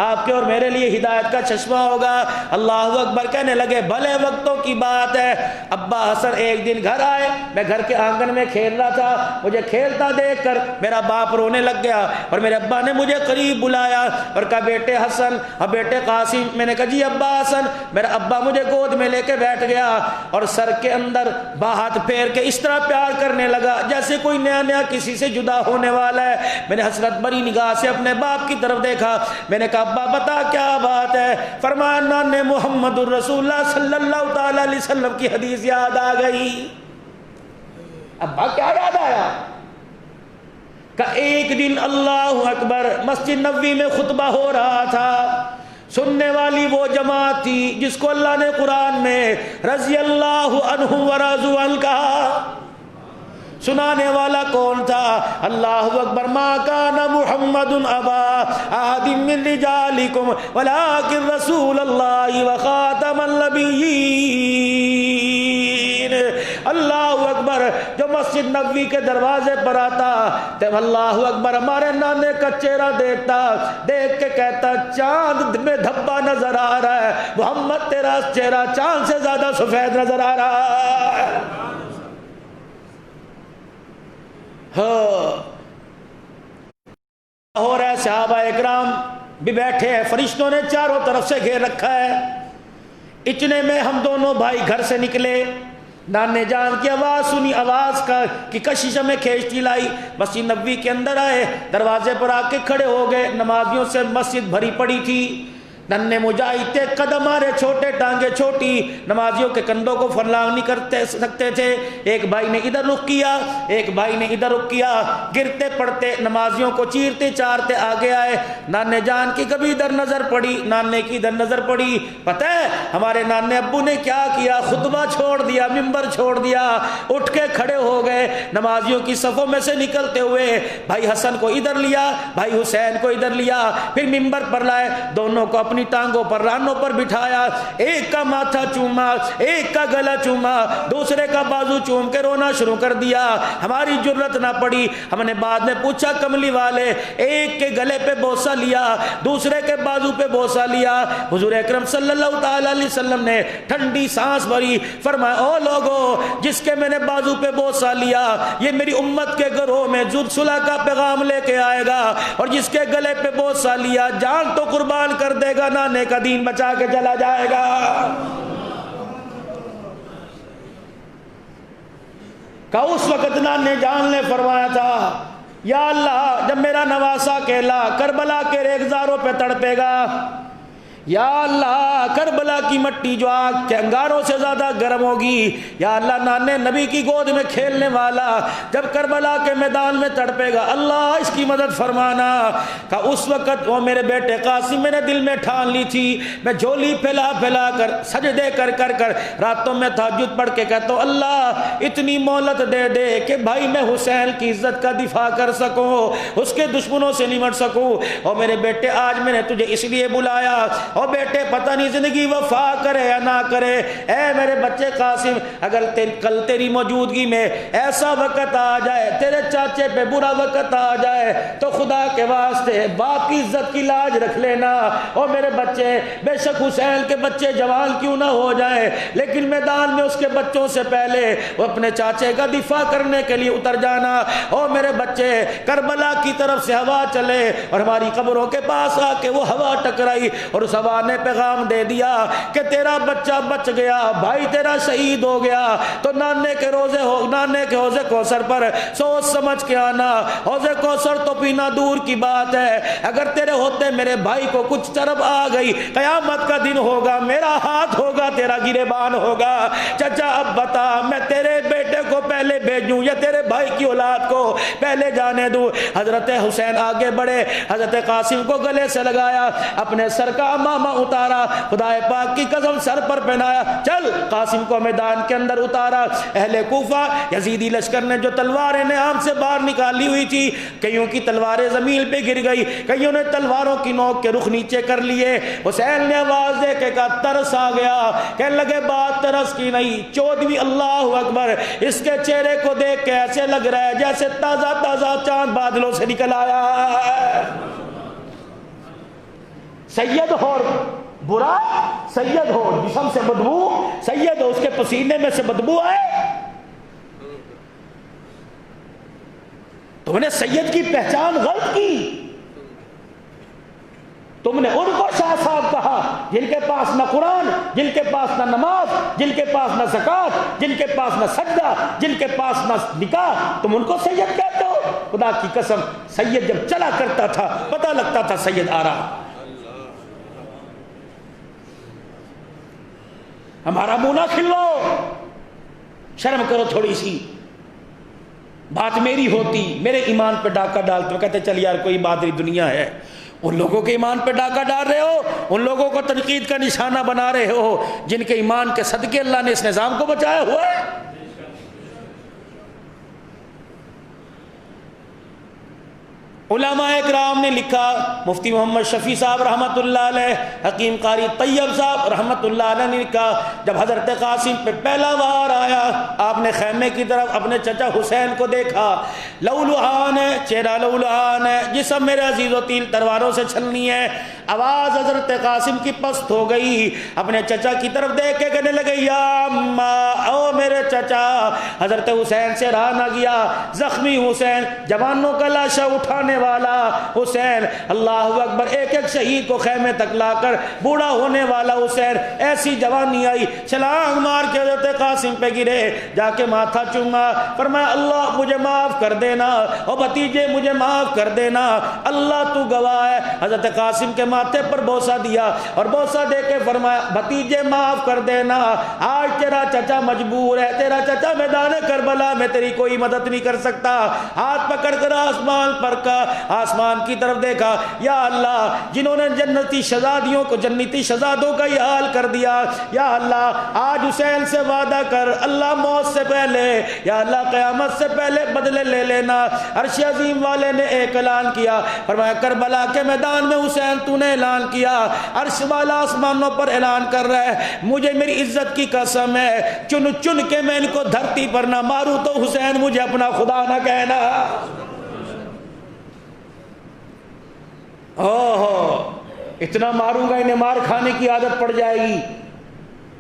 آپ کے اور میرے لیے ہدایت کا چشمہ ہوگا۔ اللہ اکبر کہنے لگے، بھلے وقتوں کی بات ہے، ابا حسن ایک دن گھر آئے، میں گھر کے آنگن میں کھیل رہا تھا، مجھے کھیلتا دیکھ کر میرا باپ رونے لگ گیا، اور میرے ابا نے مجھے قریب بلایا اور کہا بیٹے حسن اور بیٹے قاسم۔ میں نے کہا جی ابا حسن۔ میرا ابا مجھے گود میں لے کے بیٹھ گیا اور سر کے اندر ہاتھ پھیر کے اس طرح پیار کرنے لگا جیسے کوئی نیا کسی سے جدا ہونے والا ہے۔ میں نے حسرت بری نگاہ سے اپنے باپ کی طرف دیکھا، میں نے کہا ابا بتا کیا بات ہے؟ فرمایا نانے محمد الرسول اللہ صلی اللہ تعالی علیہ وسلم کی حدیث یاد آ گئی۔ ابا کیا یاد آیا؟ کہ ایک دن اللہ اکبر مسجد نبوی میں خطبہ ہو رہا تھا، سننے والی وہ جماعت تھی جس کو اللہ نے قرآن میں رضی اللہ عنہ ورضوا عنہ کہا، سنانے والا کون تھا؟ اللہ اکبر، ما کان محمد ابا احد من رجالکم ولکن رسول اللہ وخاتم النبیین۔ اللہ اکبر، جو مسجد نبوی کے دروازے پر آتا تو اللہ اکبر ہمارے نانے کا چہرہ دیکھتا، دیکھ کے کہتا چاند میں دھبا نظر آ رہا ہے، محمد تیرا چہرہ چاند سے زیادہ سفید نظر آ رہا ہے۔ ہو رہا ہے، صحابہ اکرام بھی بیٹھے ہیں، فرشتوں نے چاروں طرف سے گھیر رکھا ہے۔ اتنے میں ہم دونوں بھائی گھر سے نکلے، نانے جان کی آواز سنی، آواز کی کشش میں کھینچتی لائی، مسجد نبوی کے اندر آئے، دروازے پر آ کے کھڑے ہو گئے، نمازیوں سے مسجد بھری پڑی تھی، ننھے مجاہد تھے، قدم آرے چھوٹے، ٹانگیں چھوٹی، نمازیوں کے کندھوں کو فرلاگ نہیں کرتے سکتے تھے۔ ایک بھائی نے ادھر رخ کیا، ایک بھائی نے ادھر رخ کیا، گرتے پڑتے نمازیوں کو چیرتے چارتے آگے آئے۔ نانے جان کی کبھی ادھر نظر پڑی، نانے کی ادھر نظر پڑی۔ پتہ ہے ہمارے نانے ابو نے کیا کیا؟ خطبہ چھوڑ دیا، منبر چھوڑ دیا، اٹھ کے کھڑے ہو گئے، نمازیوں کی صفوں میں سے نکلتے ہوئے بھائی حسن کو ادھر لیا، بھائی حسین کو ادھر لیا، پھر منبر پر لائے، دونوں کو اپنی ٹانگوں پر، رانوں پر بٹھایا، ایک کا ماتھا چوما، ایک کا گلا چوما، دوسرے کا بازو چوم کے رونا شروع کر دیا۔ ہماری جرت نہ پڑی، ہم نے بعد میں پوچھا کملی والے، ایک کے گلے پہ بوسہ لیا، دوسرے کے بازو پہ بوسہ لیا۔ حضور اکرم صلی اللہ تعالی علیہ وسلم نے ٹھنڈی سانس بھری، فرمایا او لوگو، جس کے میں نے بازو پہ بوسہ لیا یہ میری امت کے گھروں میں صلح کا پیغام لے کے آئے گا، اور جس کے گلے پہ بوسہ لیا جان تو قربان کر دے گا، نانے کا دین بچا کے چلا جائے گا۔ کہ اس وقت نانے جان نے فرمایا تھا یا اللہ جب میرا نواسا اکیلا کربلا کے ریگزاروں پہ تڑپے گا، یا اللہ کربلا کی مٹی جو آگ کے انگاروں سے زیادہ گرم ہوگی، یا اللہ نانے نبی کی گود میں کھیلنے والا جب کربلا کے میدان میں تڑپے گا، اللہ اس کی مدد فرمانا۔ کہ اس وقت وہ میرے بیٹے قاسم میں نے دل میں ٹھان لی تھی، میں جھولی پھیلا پھیلا کر سجدے کر کر کر راتوں میں تہجد پڑھ کے کہتا ہوں اللہ اتنی مہلت دے دے کہ بھائی میں حسین کی عزت کا دفاع کر سکوں، اس کے دشمنوں سے نمٹ سکوں۔ اور میرے بیٹے آج میں نے تجھے اس لیے بلایا، اور بیٹے پتہ نہیں زندگی وفا کرے یا نہ کرے، اے میرے بچے قاسم اگر کل تیری موجودگی میں ایسا وقت آ جائے، تیرے چاچے پہ برا وقت آ جائے تو خدا کے واسطے باپ کی عزت کی لاج رکھ لینا۔ اور میرے بچے بے شک حسین کے بچے جوان کیوں نہ ہو جائیں لیکن میدان میں اس کے بچوں سے پہلے وہ اپنے چاچے کا دفاع کرنے کے لیے اتر جانا۔ اور میرے بچے کربلا کی طرف سے ہوا چلے اور ہماری قبروں کے پاس آ کے وہ ہوا ٹکرائی اور اس ہوا نے پیغام دے دیا کہ تیرا بچہ بچ گیا، بھائی تیرا شہید ہو گیا، تو نانے کے حوض کوثر پر سوچ سمجھ کے آنا۔ حوض کوثر تو پینا دور کی بات ہے، اگر تیرے ہوتے میرے بھائی کو کچھ طرف آ گئی، قیامت کا دن ہوگا، میرا ہاتھ ہوگا، تیرا گریبان ہوگا۔ چچا اب بتا میں تیرے بیٹے کو پہلے بھیجوں یا تیرے بھائی کی اولاد کو پہلے جانے دوں؟ حضرت حسین آگے بڑھے، حضرت قاسم کو گلے سے لگایا، اپنے سر کا امامہ اتارا، خدا پاک کی قسم سر پر پہنایا، چل قاسم کو میدان کے اندر اتارا۔ اہل کوفہ یزیدی لشکر نے جو تلواریں نعام سے باہر نکالی ہوئی تھی، کئیوں کی تلواریں زمین پہ گر گئی، کئیوں نے تلواروں کی نوک کے رخ نیچے کر لیے۔ حسین نے آواز دے کے کہا ترس آ گیا، کہنے لگے بات ترس کی نہیں، 14ویں اللہ اکبر، اس کے چہرے کو دیکھ کے ایسے لگ رہا ہے جیسے تازہ تازہ چاند بادلوں سے نکل آیا ہے۔ سید ہو برا، سید ہو جسم سے بدبو، سید ہو اس کے پسینے میں سے بدبو آئے، تم نے سید کی پہچان غلط کی، تم نے ان کو شاہ صاحب کہا جن کے پاس نہ قرآن، جن کے پاس نہ نماز، جن کے پاس نہ زکوٰۃ، جن کے پاس نہ سجدہ، جن کے پاس نہ نکاح، تم ان کو سید کہتے ہو؟ خدا کی قسم سید جب چلا کرتا تھا پتہ لگتا تھا سید آ رہا۔ ہمارا منہ نہ کھلواؤ، شرم کرو تھوڑی سی، بات میری ہوتی، میرے ایمان پہ ڈاکہ ڈالتے ہو، کہتے چل یار کوئی بات نہیں دنیا ہے، ان لوگوں کے ایمان پہ ڈاکہ ڈال رہے ہو، ان لوگوں کو تنقید کا نشانہ بنا رہے ہو جن کے ایمان کے صدقے اللہ نے اس نظام کو بچایا ہوا ہے۔ علماء اکرام نے لکھا، مفتی محمد شفیع صاحب رحمت اللہ علیہ، حکیم قاری طیب صاحب رحمت اللہ علیہ نے لکھا، جب حضرت قاسم پہ پہلا وار آیا آپ نے خیمے کی طرف اپنے چچا حسین کو دیکھا، لولہان ہے، چہرہ لولہان ہے، جسم میرے عزیز و تیل تلواروں سے چھلنی ہے۔ آواز حضرت قاسم کی پست ہو گئی، اپنے چچا کی طرف دیکھ کے کہنے لگے یا اماں، او میرے چچا۔ حضرت حسین سے رہا نہ گیا، زخمی حسین، جوانوں کا لاشا اٹھانے والا حسین، اللہ اکبر، ایک ایک شہید کو خیمے تک لا کر بوڑھا ہونے والا حسین ایسی جوانی آئی، چھلانگ مار کے حضرت قاسم پہ گرے، جا کے ماتھا چوما، فرمایا اللہ مجھے معاف کر دینا، او بھتیجے مجھے معاف کر دینا، اللہ تو گواہ ہے۔ حضرت قاسم کے ماتھے پر بوسہ دیا اور بوسہ دے کے فرمایا بھتیجے معاف کر دینا، آج تیرا چچا مجبور ہے، تیرا چچا میدان کربلا میں تیری کوئی مدد نہیں کر سکتا۔ ہاتھ پکڑ کر آسمان پر کا آسمان کی طرف دیکھا، یا اللہ جنہوں نے جنتی شہزادیوں کو جنتی شہزادوں کا یہ حال کر دیا، یا اللہ آج حسین سے وعدہ کر اللہ موت سے پہلے، یا اللہ قیامت سے پہلے بدلے لے لینا۔ عرش عظیم والے نے ایک اعلان کیا، فرمایا کربلا کے میدان میں حسین تو نے اعلان کیا، عرش والا آسمانوں پر اعلان کر رہا ہے، مجھے میری عزت کی قسم ہے چن چن کے میں ان کو دھرتی پر نہ ماروں تو حسین مجھے اپنا خدا نہ کہنا۔ اتنا ماروں گا انہیں مار کھانے کی عادت پڑ جائے گی،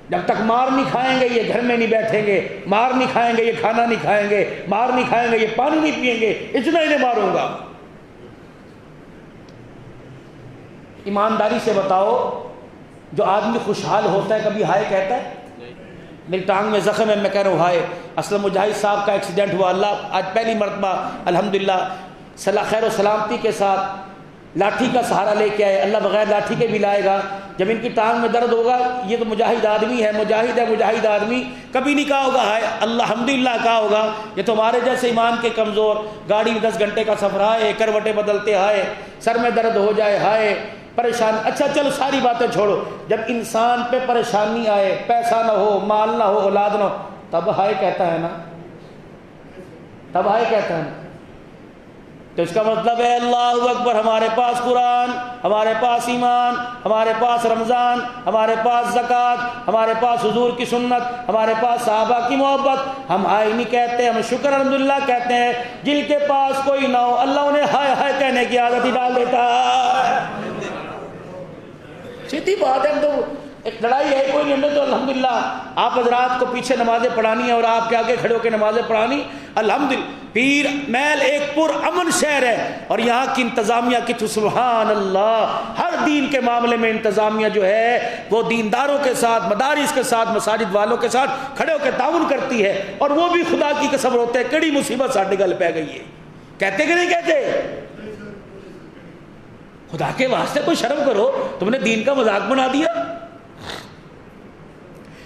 جب تک مار نہیں کھائیں گے یہ گھر میں نہیں بیٹھیں گے، مار نہیں کھائیں گے یہ کھانا نہیں کھائیں گے، مار نہیں کھائیں گے یہ پانی نہیں پئیں گے، اتنا انہیں ماروں گا۔ ایمانداری سے بتاؤ، جو آدمی خوشحال ہوتا ہے کبھی ہائے کہتا ہے؟ میری ٹانگ میں زخم ہے، میں کہہ رہا ہوں ہائے۔ اسلم مجاہد صاحب کا ایکسیڈنٹ ہوا، اللہ آج پہلی مرتبہ الحمدللہ خیر و سلامتی کے ساتھ لاٹھی کا سہارا لے کے آئے، اللہ بغیر لاٹھی کے بھی لائے گا۔ جب ان کی ٹانگ میں درد ہوگا، یہ تو مجاہد آدمی ہے، مجاہد ہے، مجاہد آدمی، کبھی نہیں کہا ہوگا ہائے، الحمدللہ کہا ہوگا۔ یہ تو ہمارے جیسے ایمان کے کمزور، گاڑی میں 10 گھنٹے کا سفر ہائے، کروٹیں بدلتے ہائے، سر میں درد ہو جائے ہائے، پریشان۔ اچھا چلو ساری باتیں چھوڑو، جب انسان پہ پریشانی آئے، پیسہ نہ ہو، مال نہ ہو، اولاد نہ ہو، تب ہائے کہتا ہے نا، تب ہائے کہتا ہے نا۔ تو اس کا مطلب ہے اللہ اکبر، ہمارے پاس قرآن، ہمارے پاس ایمان، ہمارے پاس رمضان، ہمارے پاس زکوٰۃ، ہمارے پاس حضور کی سنت، ہمارے پاس صحابہ کی محبت، ہم ہائے نہیں کہتے، ہم شکر الحمدللہ کہتے ہیں۔ جن کے پاس کوئی نہ ہو اللہ انہیں ہائے ہائے کہنے کی عادت ہی ڈال دیتا ہے۔ سیدھی بات ہے، ہم تو ایک لڑائی ہے کوئی نہیں، تو الحمدللہ آپ حضرات کو پیچھے نمازیں پڑھانی ہیں اور آپ کے آگے کھڑے ہو کے نمازیں پڑھانی، الحمدللہ۔ پیر محل ایک پر امن شہر ہے، اور یہاں کی انتظامیہ کی تو سبحان اللہ، ہر دین کے معاملے میں انتظامیہ جو ہے وہ دینداروں کے ساتھ، مدارس کے ساتھ، مساجد والوں کے ساتھ کھڑے ہو کے تعاون کرتی ہے، اور وہ بھی خدا کی قسم روتے ہیں کڑی مصیبت ساڈے گل پہ گئی ہے، کہتے کہ نہیں کہتے؟ خدا کے واسطے کوئی شرم کرو، تم نے دین کا مذاق بنا دیا۔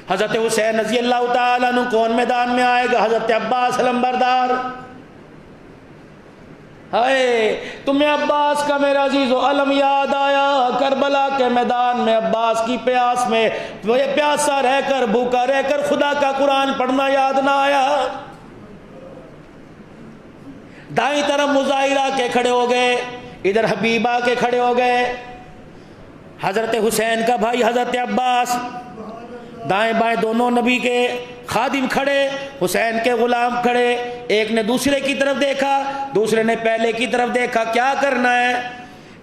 حضرت حسین رضی اللہ تعالیٰ عنہ کون میدان میں آئے گا؟ حضرت عباس علمبردار۔ ہائے تمہیں عباس کا میرا عزیز و علم یاد آیا؟ کربلا کے میدان میں عباس کی پیاس میں پیاسا رہ کر، بھوکا رہ کر خدا کا قرآن پڑھنا یاد نہ آیا؟ دائیں طرف مظاہرہ کے کھڑے ہو گئے، ادھر حبیبہ کے کھڑے ہو گئے، حضرت حسین کا بھائی حضرت عباس، دائیں بائیں دونوں نبی کے خادم کھڑے، حسین کے غلام کھڑے، ایک نے دوسرے کی طرف دیکھا، دوسرے نے پہلے کی طرف دیکھا، کیا کرنا ہے؟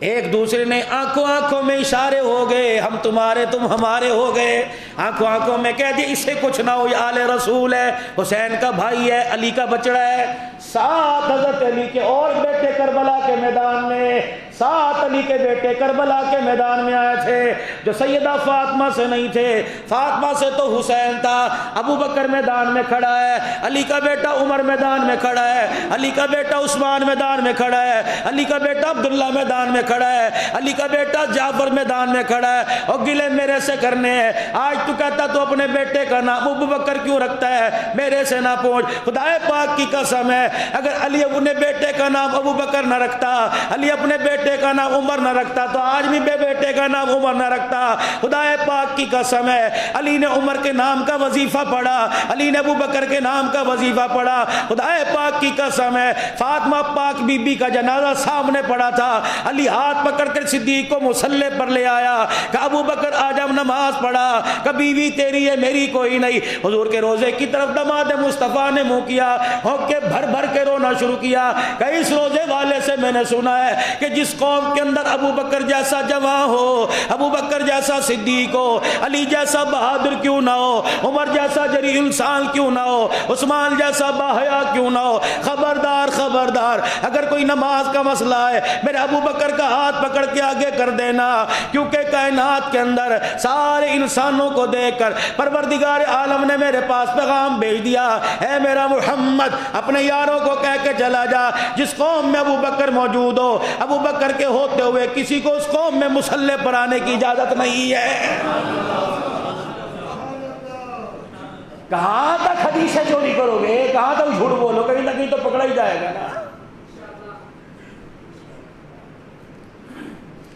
ایک دوسرے نے آنکھوں آنکھوں میں اشارے ہو گئے، ہم تمہارے تم ہمارے ہو گئے، آنکھوں آنکھوں میں کہہ دیا اس سے کچھ نہ ہو، یہ آل رسول ہے، حسین کا بھائی ہے، علی کا بچڑا ہے۔ 7 حضرت علی کے اور بیٹے کربلا کے میدان میں، 7 علی کے بیٹے کربلا کے میدان میں آئے تھے، جو سیدہ فاطمہ سے نہیں تھے، فاطمہ سے تو حسین تھا۔ ابو بکر میدان میں کھڑا ہے، علی کا بیٹا عمر میدان میں کھڑا ہے، علی کا بیٹا عثمان میدان میں کھڑا ہے، علی کا بیٹا عبداللہ میدان میں کھڑا ہے، علی کا بیٹا جعفر میدان میں کھڑا ہے، اور گلے میرے سے کرنے ہیں۔ آج تو کہتا تو اپنے بیٹے کا نام ابو بکر کیوں رکھتا ہے، میرے سے نہ پوچھ، خدا پاک کی قسم ہے اگر علی اپنے بیٹے کا نام ابو بکر نہ رکھتا، علی اپنے بیٹے کا نام عمر نہ رکھتا، تو آج بھی بے بیٹے کا نام عمر نہ رکھتا۔ خدا پاک کی قسم ہے علی نے عمر کے نام کا وظیفہ پڑھا، علی نے ابو بکر کے نام کا وظیفہ پڑھا۔ خدا پاک کی قسم ہے فاطمہ پاک بی بی کا جنازہ سامنے پڑا تھا، علی ہاتھ پکڑ کر صدیق کو مصلی پر لے آیا کہ ابو بکر آج ہم نماز پڑھا، کہ بیوی تیری ہے میری کوئی نہیں۔ حضور کے روزے کی طرف دماد مصطفیٰ نے منہ کیا، ہونکے بھر بھر کے رونا شروع کیا کہ اس روزے والے سے میں نے سنا ہے کہ جس قوم کے اندر ابو بکر جیسا جواں ہو، ابو بکر جیسا صدیق ہو، علی جیسا بہادر کیوں نہ ہو، عمر جیسا جری انسان کیوں نہ ہو، عثمان جیسا باحیا کیوں نہ ہو، خبردار خبردار اگر کوئی نماز کا مسئلہ ہے میرے ابو بکر کا ہاتھ پکڑ کے آگے کر دینا، کیونکہ کائنات کے اندر سارے انسانوں کو دیکھ کر پروردگار عالم نے میرے پاس پیغام بھیج دیا، اے میرا محمد اپنے یاروں کو کہہ کے چلا جا جس قوم میں ابو بکر موجود ہو، ابو بکر کے ہوتے ہوئے کسی کو اس قوم میں مسلح پر آنے کی اجازت نہیں ہے۔ کہاں تک حدیثیں چوری کرو گے، کہاں تک جھوٹ بولو، کہیں نہ کہیں تو پکڑا ہی جائے گا نا۔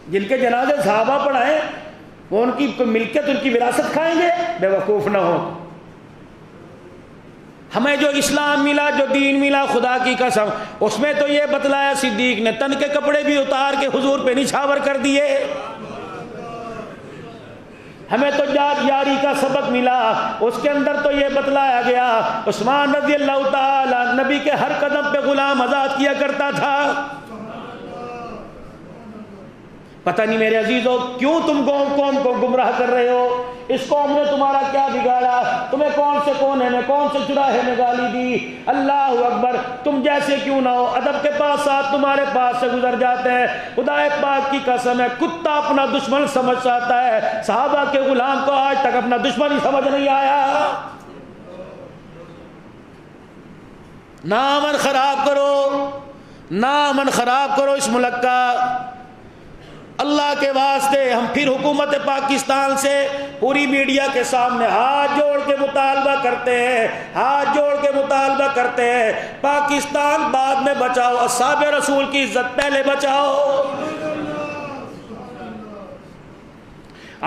جن کے جنازے صحابہ پڑھائیں وہ ان کی ملکیت، ان کی وراثت کھائیں گے؟ بے وقوف نہ ہو۔ ہمیں جو اسلام ملا، جو دین ملا، خدا کی قسم اس میں تو یہ بتلایا صدیق نے تن کے کپڑے بھی اتار کے حضور پہ نچھاور کر دیے۔ ہمیں تو جات یاری کا سبق ملا، اس کے اندر تو یہ بتلایا گیا عثمان رضی اللہ تعالی نبی کے ہر قدم پہ غلام آزاد کیا کرتا تھا۔ پتہ نہیں میرے عزیزوں کیوں تم قوم کو گمراہ کر رہے ہو؟ اس قوم نے تمہارا کیا بگاڑا؟ تمہیں کون سے کونے میں، کون سے چراہے میں گالی دی؟ اللہ اکبر، تم جیسے کیوں نہ ہو، ادب کے پاس ساتھ تمہارے پاس سے گزر جاتے ہیں۔ خدا پاک کی قسم ہے کتا اپنا دشمن سمجھ جاتا ہے، صحابہ کے غلام کو آج تک اپنا دشمن ہی سمجھ نہیں آیا۔ نہ امن خراب کرو، نہ امن خراب کرو اس ملک کا۔ اللہ کے واسطے ہم پھر حکومت پاکستان سے پوری میڈیا کے سامنے ہاتھ جوڑ کے مطالبہ کرتے ہیں، ہاتھ جوڑ کے مطالبہ کرتے ہیں، پاکستان بعد میں بچاؤ، اصحاب رسول کی عزت پہلے بچاؤ۔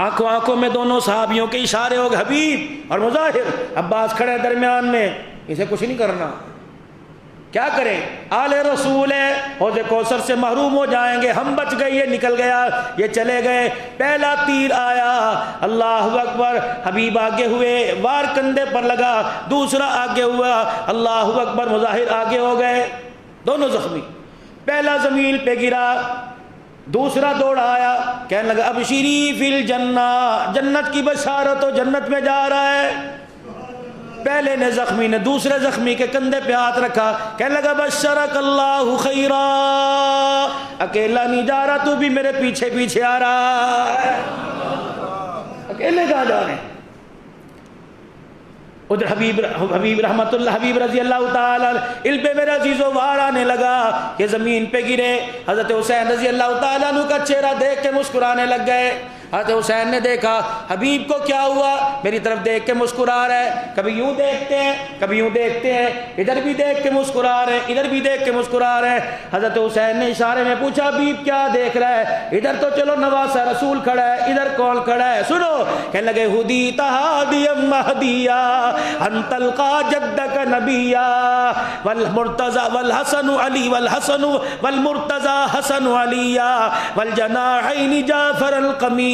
آنکھوں آنکھوں میں دونوں صحابیوں کے اشارے ہو گئے، حبیب اور مظاہر، عباس کھڑے درمیان میں، اسے کچھ نہیں کرنا۔ کیا کریں؟ آل رسول ہے، حوض کوثر سے محروم ہو جائیں گے، ہم بچ گئے، یہ نکل گیا، یہ چلے گئے۔ پہلا تیر آیا، اللہ اکبر، حبیب آگے ہوئے، وار کندھے پر لگا، دوسرا آگے ہوا، اللہ اکبر، مظاہر آگے ہو گئے، دونوں زخمی۔ پہلا زمین پہ گرا، دوسرا دوڑ آیا، کہنے لگا ابشری فی الجنہ، جنت کی بشارت ہو، جنت میں جا رہا ہے۔ پہلے نے زخمی نے دوسرے زخمی کے کندھے پہ ہاتھ رکھا، کہنے لگا بشرک اللہ خیرا، اکیلا نہیں جا رہا، تو بھی میرے پیچھے پیچھے آ رہا ہے، اکیلے کہاں جا رہے ہیں؟ ادھر حبیب رحمت اللہ، حبیب رضی اللہ تعالیٰ ان پہ میرا عزیزو وار آنے لگا کہ زمین پہ گرے۔ حضرت حسین رضی اللہ تعالیٰ عنہ کا چہرہ دیکھ کے مسکرانے لگ گئے۔ حضرت حسین نے دیکھا حبیب کو کیا ہوا، میری طرف دیکھ کے مسکرا رہا ہے، کبھی یوں دیکھتے ہیں کبھی یوں دیکھتے ہیں، ادھر بھی دیکھ کے مسکرا رہے ہیں، ادھر بھی دیکھ کے مسکرا رہے ہیں۔ حضرت حسین نے اشارے میں پوچھا حبیب کیا دیکھ رہا ہے؟ ادھر تو چلو نواسہ رسول کھڑا ہے، ادھر کون کھڑا ہے؟ سنو، کہنے لگے ہدیت ہادیا مہدیا ان تلقى جدک نبیا والمرتضی والحسن علی والحسن والمرتضی حسن علی والجناحین جعفر القمی۔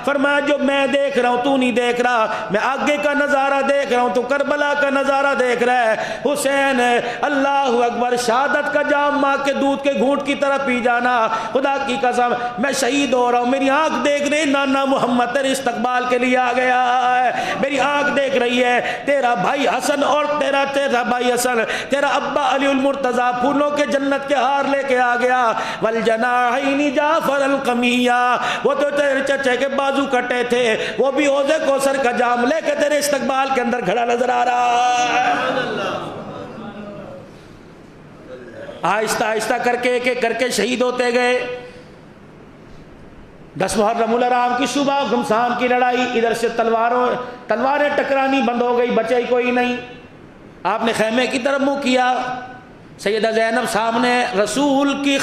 فرمایا جو میں دیکھ رہا ہوں تو نہیں دیکھ رہا، میں آگے کا نظارہ دیکھ رہا ہوں تو کربلا کا نظارہ دیکھ رہا ہے۔ حسین اللہ اکبر، شہادت کا جام ماں کے دودھ کے گھونٹ کی طرح پی جانا، خدا کی قسم میں شہید ہو رہا ہوں، میری آنکھ دیکھ رہی نانا محمد تیرے استقبال کے لیے آ گیا ہے، میری آنکھ دیکھ رہی ہے تیرا بھائی حسن اور تیرا بھائی حسن، تیرا ابا علی المرتضی پھولوں کے جنت کے ہار لے کے آ گیا۔ والجناحین جعفر القمیہ، وہ تو تیرے چچے کے بازو کٹے تھے، وہ بھی حوض کوثر کا جام لے کے تیرے استقبال کے اندر کھڑا نظر آ رہا ہے۔ آہستہ آہستہ کر کے ایک ایک کر کے شہید ہوتے گئے۔ 10 محرم الحرام کی صبح گھمسان کی لڑائی، ادھر سے تلواریں ٹکرانی بند ہو گئی، بچے ہی کوئی نہیں۔ آپ نے خیمے کی طرف منہ کیا، سیدہ زینب سامنے، رسول کی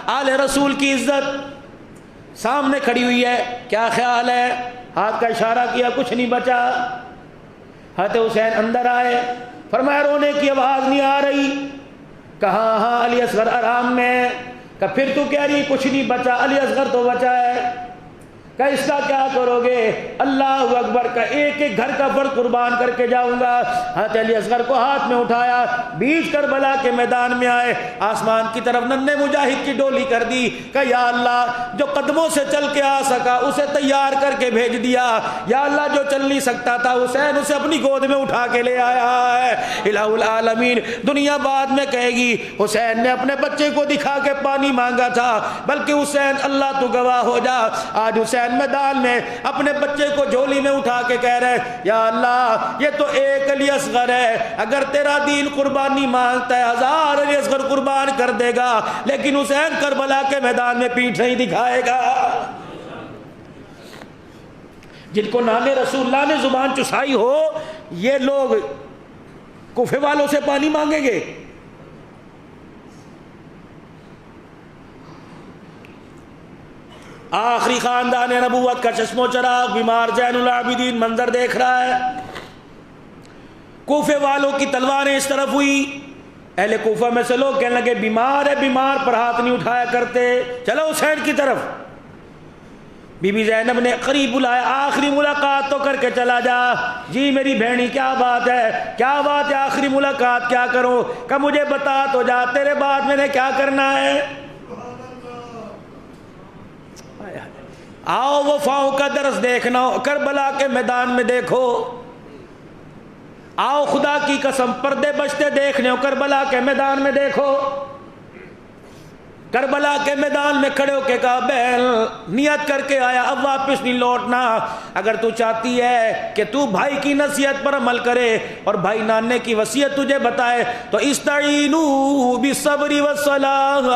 آل رسول کی عزت سامنے کھڑی ہوئی ہے، کیا خیال ہے؟ ہاتھ کا اشارہ کیا، کچھ نہیں بچا۔ حضرت حسین اندر آئے، فرمایا رونے کی آواز نہیں آ رہی؟ کہا ہاں علی اصغر آرام میں۔ کہ پھر تو کہہ رہی کچھ نہیں بچا؟ علی اصغر تو بچا ہے۔ کہ اس کا کیا کرو گے؟ اللہ اکبر کا ایک ایک گھر کا فرد قربان کر کے جاؤں گا۔ حضرت علی اصغر کو ہاتھ میں اٹھایا، بیچ کربلا کے میدان میں آئے، آسمان کی طرف ننھے مجاہد کی ڈولی کر دی کہ یا اللہ جو قدموں سے چل کے آ سکا اسے تیار کر کے بھیج دیا، یا اللہ جو چل نہیں سکتا تھا حسین اسے اپنی گود میں اٹھا کے لے آیا ہے۔ الہ العالمین دنیا بعد میں کہے گی حسین نے اپنے بچے کو دکھا کے پانی مانگا تھا، بلکہ حسین اللہ تو گواہ ہو جا، آج حسین میدان میں اپنے بچے کو جھولی میں اٹھا کے کہہ رہے یا اللہ یہ تو ایک علی اصغر ہے، اگر تیرا دین قربانی مانگتا ہے 1000 علی اصغر قربان کر دے گا، لیکن حسین کربلا کے میدان میں پیٹھ نہیں دکھائے گا۔ جن کو نام رسول اللہ نے زبان چسائی ہو یہ لوگ کوفے والوں سے پانی مانگیں گے؟ آخری خاندان نبوت کا چشم و چراغ بیمار زین العابدین منظر دیکھ رہا ہے، کوفے والوں کی تلواریں اس طرف ہوئی، اہل کوفہ میں سے لوگ کہنے لگے بیمار ہے، بیمار پر ہاتھ نہیں اٹھایا کرتے، چلو حسین کی طرف۔ بی بی زینب نے قریب بلایا، آخری ملاقات تو کر کے چلا جا۔ جی میری بہنی کیا بات ہے، کیا بات ہے، آخری ملاقات کیا کروں؟ کہ مجھے بتا تو جا تیرے بعد میں نے کیا کرنا ہے۔ آؤ وفاؤں کا درس دیکھنا کربلا کے میدان میں دیکھو، آؤ خدا کی قسم پردے بچتے دیکھنے ہو کربلا کے میدان میں دیکھو۔ کربلا کے میدان میں کھڑے ہو کے کہا بہن نیت کر کے آیا اب واپس نہیں لوٹنا، اگر تو چاہتی ہے کہ تو بھائی کی نصیحت پر عمل کرے اور بھائی نانے کی وصیت تجھے بتائے تو استعینوا بالصبر والصلاۃ،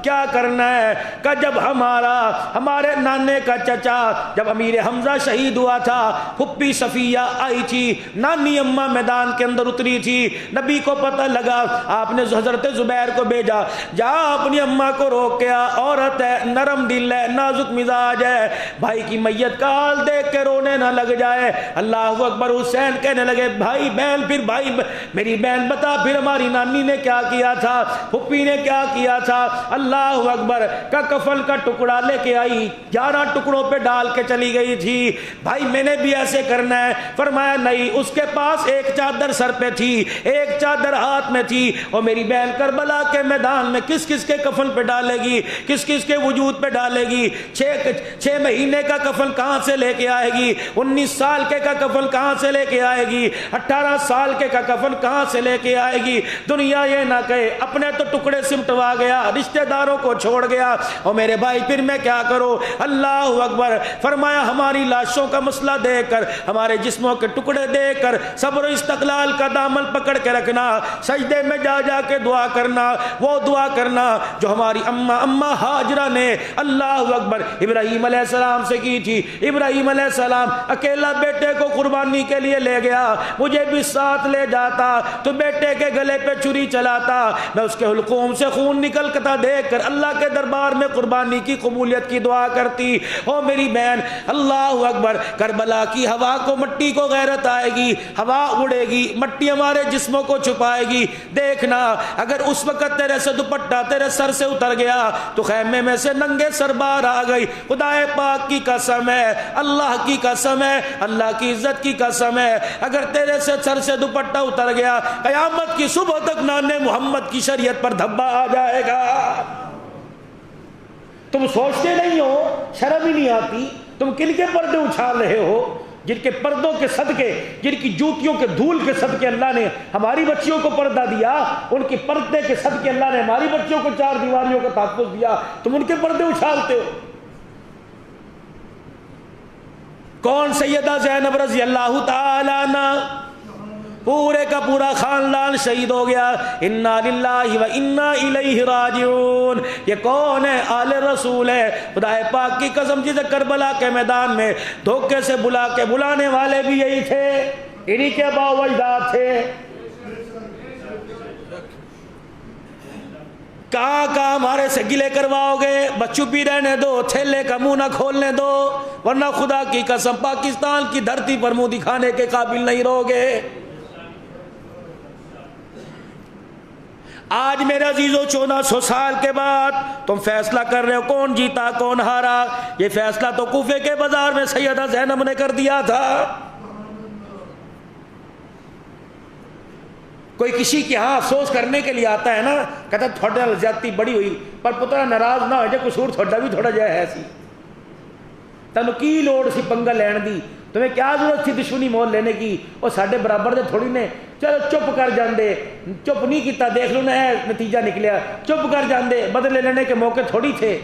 کیا کرنا ہے کہ جب ہمارے نانے کا چچا جب امیر حمزہ شہید ہوا تھا، پھپھی صفیہ آئی تھی، نانی اماں میدان کے اندر اتری تھی، نبی کو پتہ لگا، آپ نے حضرت زبیر کو بھیجا جا اپنی اماں کو روک کے آ، عورت ہے، نرم دل ہے، نازک مزاج ہے، بھائی کی میت کا حال دیکھ کے رونے نہ لگ جائے۔ اللہ اکبر۔ حسین کہنے لگے بھائی بہن، پھر بھائی میری بہن بتا پھر ہماری نانی نے کیا کیا تھا، پھپھی نے کیا کیا تھا۔ اللہ اکبر کا کفن کا ٹکڑا لے کے آئی، 11 ٹکڑوں پہ ڈال کے چلی گئی تھی، بھائی میں نے بھی ایسے کرنا ہے۔ فرمایا نہیں، اس کے پاس ایک چادر سر پہ تھی، ایک چادر ہاتھ میں تھی، اور میری بہن کربلا کے میدان میں کس کس کے کفن پہ ڈالے گی، کس کس کے وجود پہ ڈالے گی؟ 6 مہینے کا کفن کہاں سے لے کے آئے گی؟ 19 سال کے کا کفن کہاں سے لے کے آئے گی؟ 18 سال کے کا کفن کہاں سے لے کے آئے گی؟ دنیا یہ نہ کہے اپنے تو ٹکڑے سمٹوا گیا، رشتہ داروں کو چھوڑ گیا، اور میرے بھائی پھر میں کیا کروں؟ اللہ اکبر۔ فرمایا ہماری لاشوں کا مسئلہ دیکھ کر، ہمارے جسموں کے ٹکڑے دیکھ کر صبر و استقلال کا دامن پکڑ کے رکھنا، سجدے میں جا جا کے دعا کرنا، وہ دعا کرنا جو ہماری اماں ہاجرہ نے اللہ اکبر ابراہیم علیہ السلام سے کی تھی۔ ابراہیم علیہ السلام اکیلا بیٹے کو قربانی کے لیے لے گیا، مجھے بھی ساتھ لے جاتا تو بیٹے کے گلے پہ چھری چلاتا، میں اس کے حلقوم سے خون نکلتا دیکھ کر اللہ کے دربار میں قربانی کی قبولیت کی دعا کرتی۔ او میری بہن اللہ اکبر، کربلا کی ہوا کو مٹی کو غیرت آئے گی، ہوا اڑے گی، مٹی ہمارے جسموں کو چھپائے گی۔ دیکھنا اگر اس وقت تیرے سے دوپٹہ تیرے سر سے اتر گیا تو خیمے میں سے ننگے سر باہر آ گئی، خدا پاک کی قسم ہے، اللہ کی قسم ہے، اللہ کی عزت کی قسم ہے، اگر تیرے سے سر سے دوپٹہ اتر گیا قیامت کی صبح تک نانے محمد کی شریعت پر دھبا آ جائے گا۔ تم سوچتے نہیں ہو، شرم ہی نہیں آتی، تم کن کے پردے اچھال رہے ہو؟ جن کے پردوں کے صدقے، جن کی جوتیوں کے دھول کے صدقے اللہ نے ہماری بچیوں کو پردہ دیا، ان کے پردے کے صدقے اللہ نے ہماری بچیوں کو 4 دیواریوں کا تحفظ دیا، تم ان کے پردے اچھالتے ہو۔ کون؟ سیدہ زینب رضی اللہ تعالی عنہ، پورے کا پورا خاندان شہید ہو گیا۔ انا للہ و انا الیہ راجعون۔ یہ کون ہے؟ آل رسول ہے، خدا پاک کی قسم جسے کربلا کے میدان میں دھوکے سے بلا کے بلانے والے بھی یہی تھے، انہی کے باو اجداد تھے۔ کہاں ہمارے سے گلے کرواؤ گے؟ بس چپ ہی رہنے دو، تھیلے کا منہ نہ کھولنے دو، ورنہ خدا کی قسم پاکستان کی دھرتی پر منہ دکھانے کے قابل نہیں رہو گے۔ آج میرے عزیزو 1400 سال کے بعد تم فیصلہ کر رہے ہو کون جیتا کون ہارا. یہ فیصلہ تو کوفے کے بازار میں سیدہ زینب نے کر دیا تھا. کوئی کسی کے ہاں افسوس کرنے کے لیے آتا ہے نا, کہتا تھوڑا زیادتی بڑی ہوئی پر پترا ناراض نہ ہو جائے, قصور تھوڑا بھی تھوڑا جائے ہے سی, تینوں کی لوڑ سی پنگا لین دی, تمہیں کیا ضرورت تھی دشمنی مول لینے کی, وہ ساڈے برابر دے تھوڑی نے, چلو چپ کر جاندے, چپ نہیں کیتا, دیکھ لو نا نتیجہ نکلیا, چپ کر جاندے, بدلے لینے کے موقع تھوڑی تھے.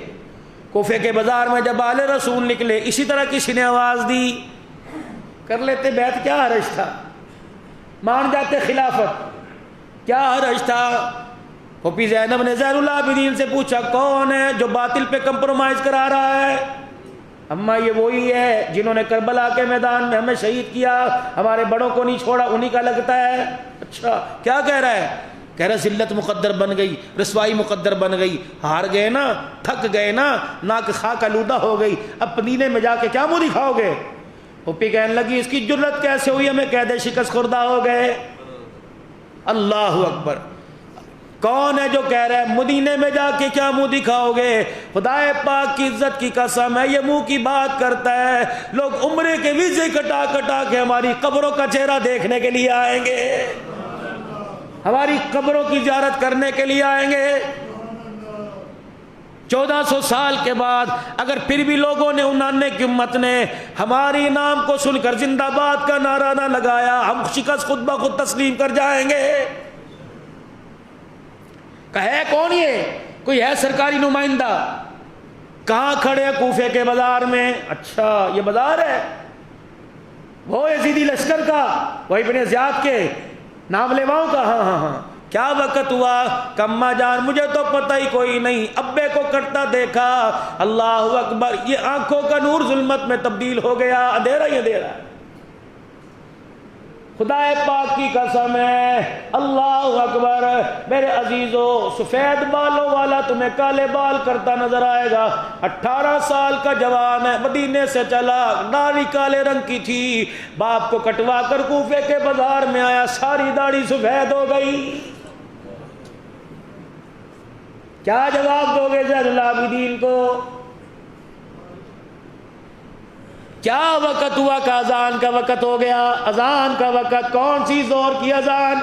کوفے کے بازار میں جب آل رسول نکلے اسی طرح کسی نے آواز دی, کر لیتے بیعت, کیا حرج تھا, مان جاتے خلافت, کیا حرج تھا. پھوپھی زینب نے زین العابدین سے پوچھا کون ہے جو باطل پہ کمپرومائز کرا رہا ہے. اماں یہ وہی ہے جنہوں نے کربلا کے میدان میں ہمیں شہید کیا, ہمارے بڑوں کو نہیں چھوڑا, انہی کا لگتا ہے. اچھا کیا کہہ رہا ہے, کہہ رہا ذلت مقدر بن گئی, رسوائی مقدر بن گئی, ہار گئے نا, تھک گئے نا, ناک خاک آلودہ ہو گئی, اب پدینے میں جا کے کیا منہ دکھاؤ گے. پھوپھی کہنے لگی اس کی جرت کیسے ہوئی, ہمیں قید شکست خوردہ ہو گئے. اللہ اکبر. کون ہے جو کہہ رہا ہے مدینے میں جا کے کیا منہ دکھاؤ گے, خدائے پاک کی عزت کی قسم ہے یہ منہ کی بات کرتا ہے. لوگ عمرے کے ویزے کٹا کٹا کے ہماری قبروں کا چہرہ دیکھنے کے لیے آئیں گے, ہماری قبروں کی زیارت کرنے کے لیے آئیں گے. 1400 سال کے بعد اگر پھر بھی لوگوں نے انانے کی امت نے ہماری نام کو سن کر زندہ باد کا نعرہ نہ لگایا, ہم شکست خود بخود تسلیم کر جائیں گے. ہے کون یہ, کوئی ہے سرکاری نمائندہ, کہاں کھڑے ہیں کوفے کے بازار میں. اچھا یہ بازار ہے وہ یزیدی لشکر کا, وہ ابن زیاد کے نام لیواؤں کا, ہاں ہاں ہاں. کیا وقت ہوا, کما جان مجھے تو پتہ ہی کوئی نہیں, ابے کو کٹتا دیکھا, اللہ اکبر, یہ آنکھوں کا نور ظلمت میں تبدیل ہو گیا, اندھیرا ہی اندھیرا. خدا پاک کی قسم ہے, اللہ اکبر. میرے عزیزو سفید بالوں والا تمہیں کالے بال کرتا نظر آئے گا. 18 سال کا جوان ہے, مدینے سے چلا, داڑھی کالے رنگ کی تھی, باپ کو کٹوا کر کوفے کے بازار میں آیا, ساری داڑھی سفید ہو گئی. کیا جواب دو گے زین العابدین کو, کیا وقت ہوا کہ اذان کا وقت ہو گیا. اذان کا وقت, کون سی زور کی اذان,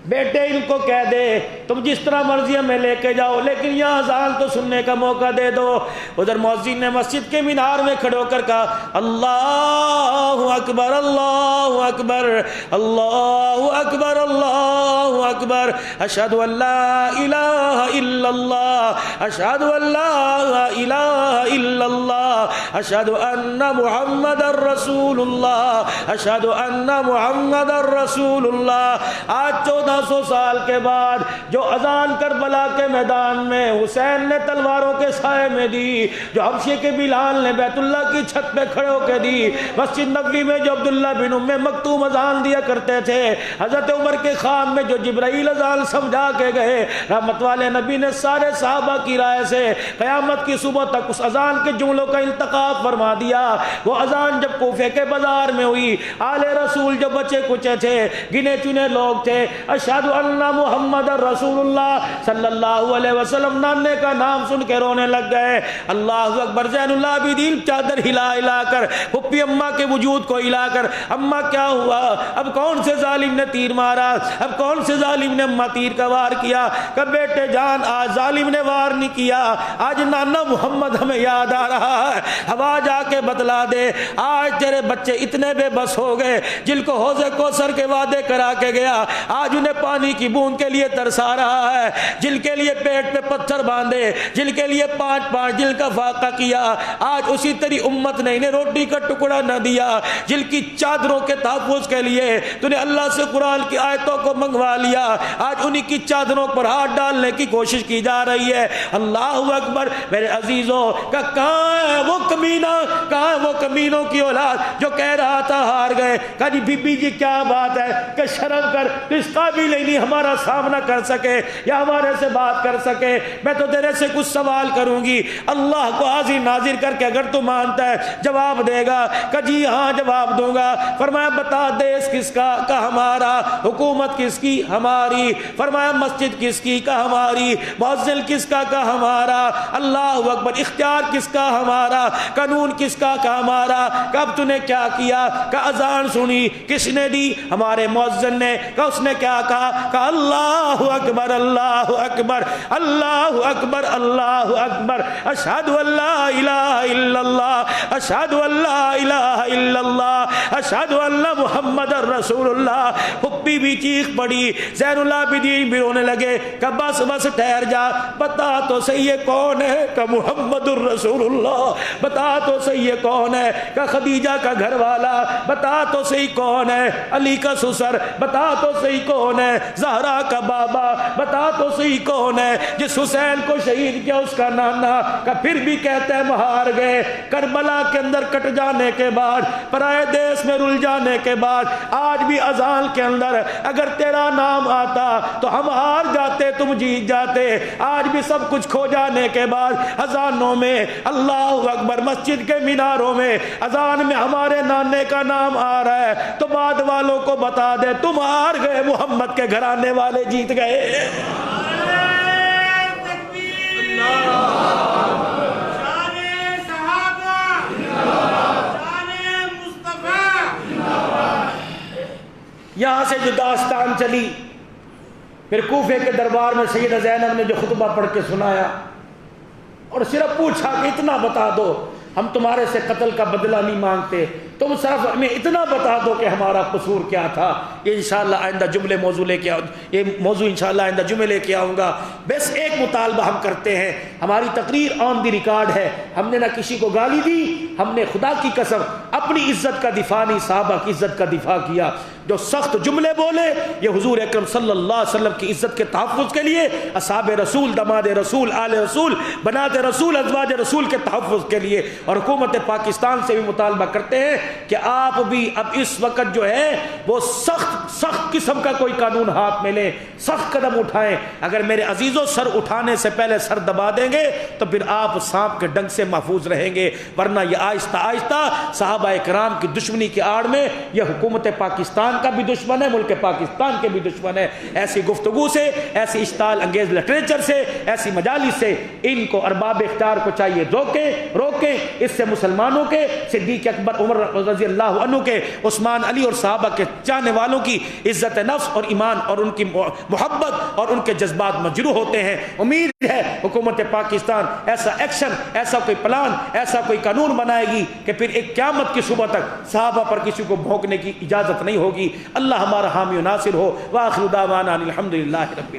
بیٹے ان کو کہہ دے تم جس طرح مرضی ہمیں لے کے جاؤ لیکن یہاں اذان تو سننے کا موقع دے دو. ادھر مؤذن نے مسجد کے مینار میں کھڑے ہو کر کہا اللہ اکبر اللہ اکبر اللہ اکبر اللہ اکبر, اشہد ان لا الہ الا اللہ اشہد ان لا الہ الا اللہ اشہد ان محمد الرسول اللہ اشہد ان محمد الرسول اللہ. آج 1400 سال کے بعد جو اذان کربلا کے میدان میں حسین نے تلواروں کے سائے میں دی, جو حبشے کے بلال نے بیت اللہ کی چھت پہ کھڑے ہو کے دی, مسجد نبوی میں جو عبداللہ بن ام مکتوم اذان دیا کرتے تھے, حضرت عمر کے خام میں جو جبرائیل اذان سمجھا کے گئے, رحمت والے نبی نے سارے صحابہ کی رائے سے قیامت کی صبح تک اس اذان کے جملوں کا انتخاب فرما دیا. وہ اذان جب کوفے کے بازار میں ہوئی, آل رسول جو بچے کچے تھے, گنے چنے لوگ تھے, اشہد ان محمد رسول اللہ صلی اللہ علیہ وسلم نانے کا نام سن کے رونے لگ گئے. اللہ اکبر. زین العابدین چادر ہلا ہلا کر, پھپھی اماں کے وجود کو ہلا کر, اماں کیا ہوا, اب کون سے ظالم نے تیر مارا, اب کون سے ظالم نے اماں تیر کا وار کیا. کہ بیٹے جان آج ظالم نے وار نہیں کیا, آج نانا محمد ہمیں یاد آ رہا ہے, اب آج آ کے بتلا دے. آج تیرے بچے اتنے بے بس ہو گئے جن کو حوض کوثر کے وعدے کرا کے گیا, آج انہیں پانی کی بوند کے لیے ترسا رہا ہے, جن کے لیے پیٹ پہ پتھر باندھے, جن کے لیے 5 دل کا فاقہ کیا, آج اسی تیری امت نے انہیں روٹی کا ٹکڑا نہ دیا, جن کی چادروں کے تحفظ کے لیے تو نے اللہ سے قرآن کی آیتوں کو منگوا لیا, آج انہی کی چادروں پر ہاتھ ڈالنے کی کوشش کی جا رہی ہے. اللہ اکبر. میرے عزیزوں کا کہاں ہے وہ کمینہ، کہاں وہ کمینوں کی اولاد جو کہہ رہا تھا ہار گئے. کہا جی بی بی جی کیا بات ہے کہ شرم کر، اس قابل نہیں ہمارا سامنا کر سکے یا ہمارے سے بات کر سکے. میں تو تیرے سے کچھ سوال کروں گی، اللہ کو حاضر ناظر کر کے اگر تو مانتا ہے جواب دے گا. کہ جی ہاں جواب دوں گا. فرمایا بتا دیس کس کا؟ کہ ہمارا. حکومت کس کی؟ ہماری. فرمایا مسجد کس کی؟ کہ ہماری. مؤذن کس کا؟ کہ ہمارا. اللہ اکبر. اختیار کس کا؟ ہمارا. قانون کس کا؟ کہ ہمارا. کب تو نے کیا کیا؟ کہ اذان سنی. کس نے دی؟ ہمارے مؤذن نے. کہ اس نے کیا کہا؟ کہ اللہ اکبر اللہ اکبر اللہ اکبر اللہ اکبر اشہد ان لا الہ الا اللہ اشہد ان لا الہ الا اللہ اشہد ان محمد رسول اللہ. پھپھی بھی چیخ پڑی، زین العابدین بھی رونے لگے کہ بس بس ٹھہر جا، بتا تو صحیح یہ کون ہے؟ کہ محمد الرسول اللہ. بتا تو صحیح یہ کون ہے؟ کہ خدیجہ کا گھر والا. بتا تو صحیح کون ہے؟ علی کا سسر. بتا تو صحیح کون ہے؟ زہرا کا بابا. بتا تو صحیح کون ہے جس حسین کو شہید کیا اس کا نانا. کہ پھر بھی کہتے ہیں ہار گئے. کربلا کے اندر کٹ جانے کے بعد، پرائے دیس میں رل جانے کے بعد، آج بھی اذان کے اندر اگر تیرا نام آتا تو ہم ہار جاتے، تم جیت جاتے. آج بھی سب کچھ کھو جانے کے بعد اذانوں میں اللہ اکبر، مسجد کے میناروں میں اذان میں ہمارے نانے کا نام آ رہا ہے تو بعد والوں کو بتا دے تم ہار گئے، محمد کے گھرانے والے جیت گئے. یہاں سے جو داستان چلی، پھر کوفے کے دربار میں سیدہ زینب نے جو خطبہ پڑھ کے سنایا اور صرف پوچھا کہ اتنا بتا دو، ہم تمہارے سے قتل کا بدلہ نہیں مانگتے، تم صرف ہمیں اتنا بتا دو کہ ہمارا قصور کیا تھا. یہ انشاءاللہ آئندہ جملے موضوع لے کے یہ موضوع انشاءاللہ آئندہ جمعے لے کے آؤں گا. بس ایک مطالبہ ہم کرتے ہیں، ہماری تقریر آن دی ریکارڈ ہے، ہم نے نہ کسی کو گالی دی، ہم نے خدا کی قسم اپنی عزت کا دفاع نہیں، صحابہ کی عزت کا دفاع کیا. جو سخت جملے بولے یہ حضور اکرم صلی اللہ علیہ وسلم کی عزت کے تحفظ کے لیے، اصحاب رسول، دماد رسول، آل رسول، بنات رسول، ازواج رسول کے تحفظ کے لیے. اور حکومت پاکستان سے بھی مطالبہ کرتے ہیں کہ آپ بھی اب اس وقت جو ہے وہ سخت قسم کا کوئی قانون ہاتھ میں لیں، سخت قدم اٹھائیں. اگر میرے عزیزوں سر اٹھانے سے پہلے سر دبا دیں گے تو پھر آپ سانپ کے ڈنگ سے محفوظ رہیں گے، ورنہ یہ آہستہ آہستہ صحابہ کرام کی دشمنی کی آڑ میں یہ حکومت پاکستان کا بھی دشمن ہے، ملک پاکستان کے بھی دشمن ہے. ایسی گفتگو سے، ایسی اشتعال انگیز لٹریچر سے، ایسی مجالس سے ان کو ارباب اختیار کو چاہیے روکیں. اس سے مسلمانوں کے، صدیق اکبر، عمر رضی اللہ عنہ کے، عثمان، علی اور صحابہ کے چاہنے والوں کی عزت نفس اور ایمان اور ان کی محبت اور ان کے جذبات مجروح ہوتے ہیں. امید ہے حکومت پاکستان ایسا ایکشن، ایسا کوئی پلان، ایسا کوئی قانون بنائے گی کہ پھر ایک قیامت کی صبح تک صحابہ پر کسی کو بھونکنے کی اجازت نہیں ہوگی. اللہ ہمارا حامی و ناصر ہو. وآخر دعوانا الحمدللہ رب العالمین.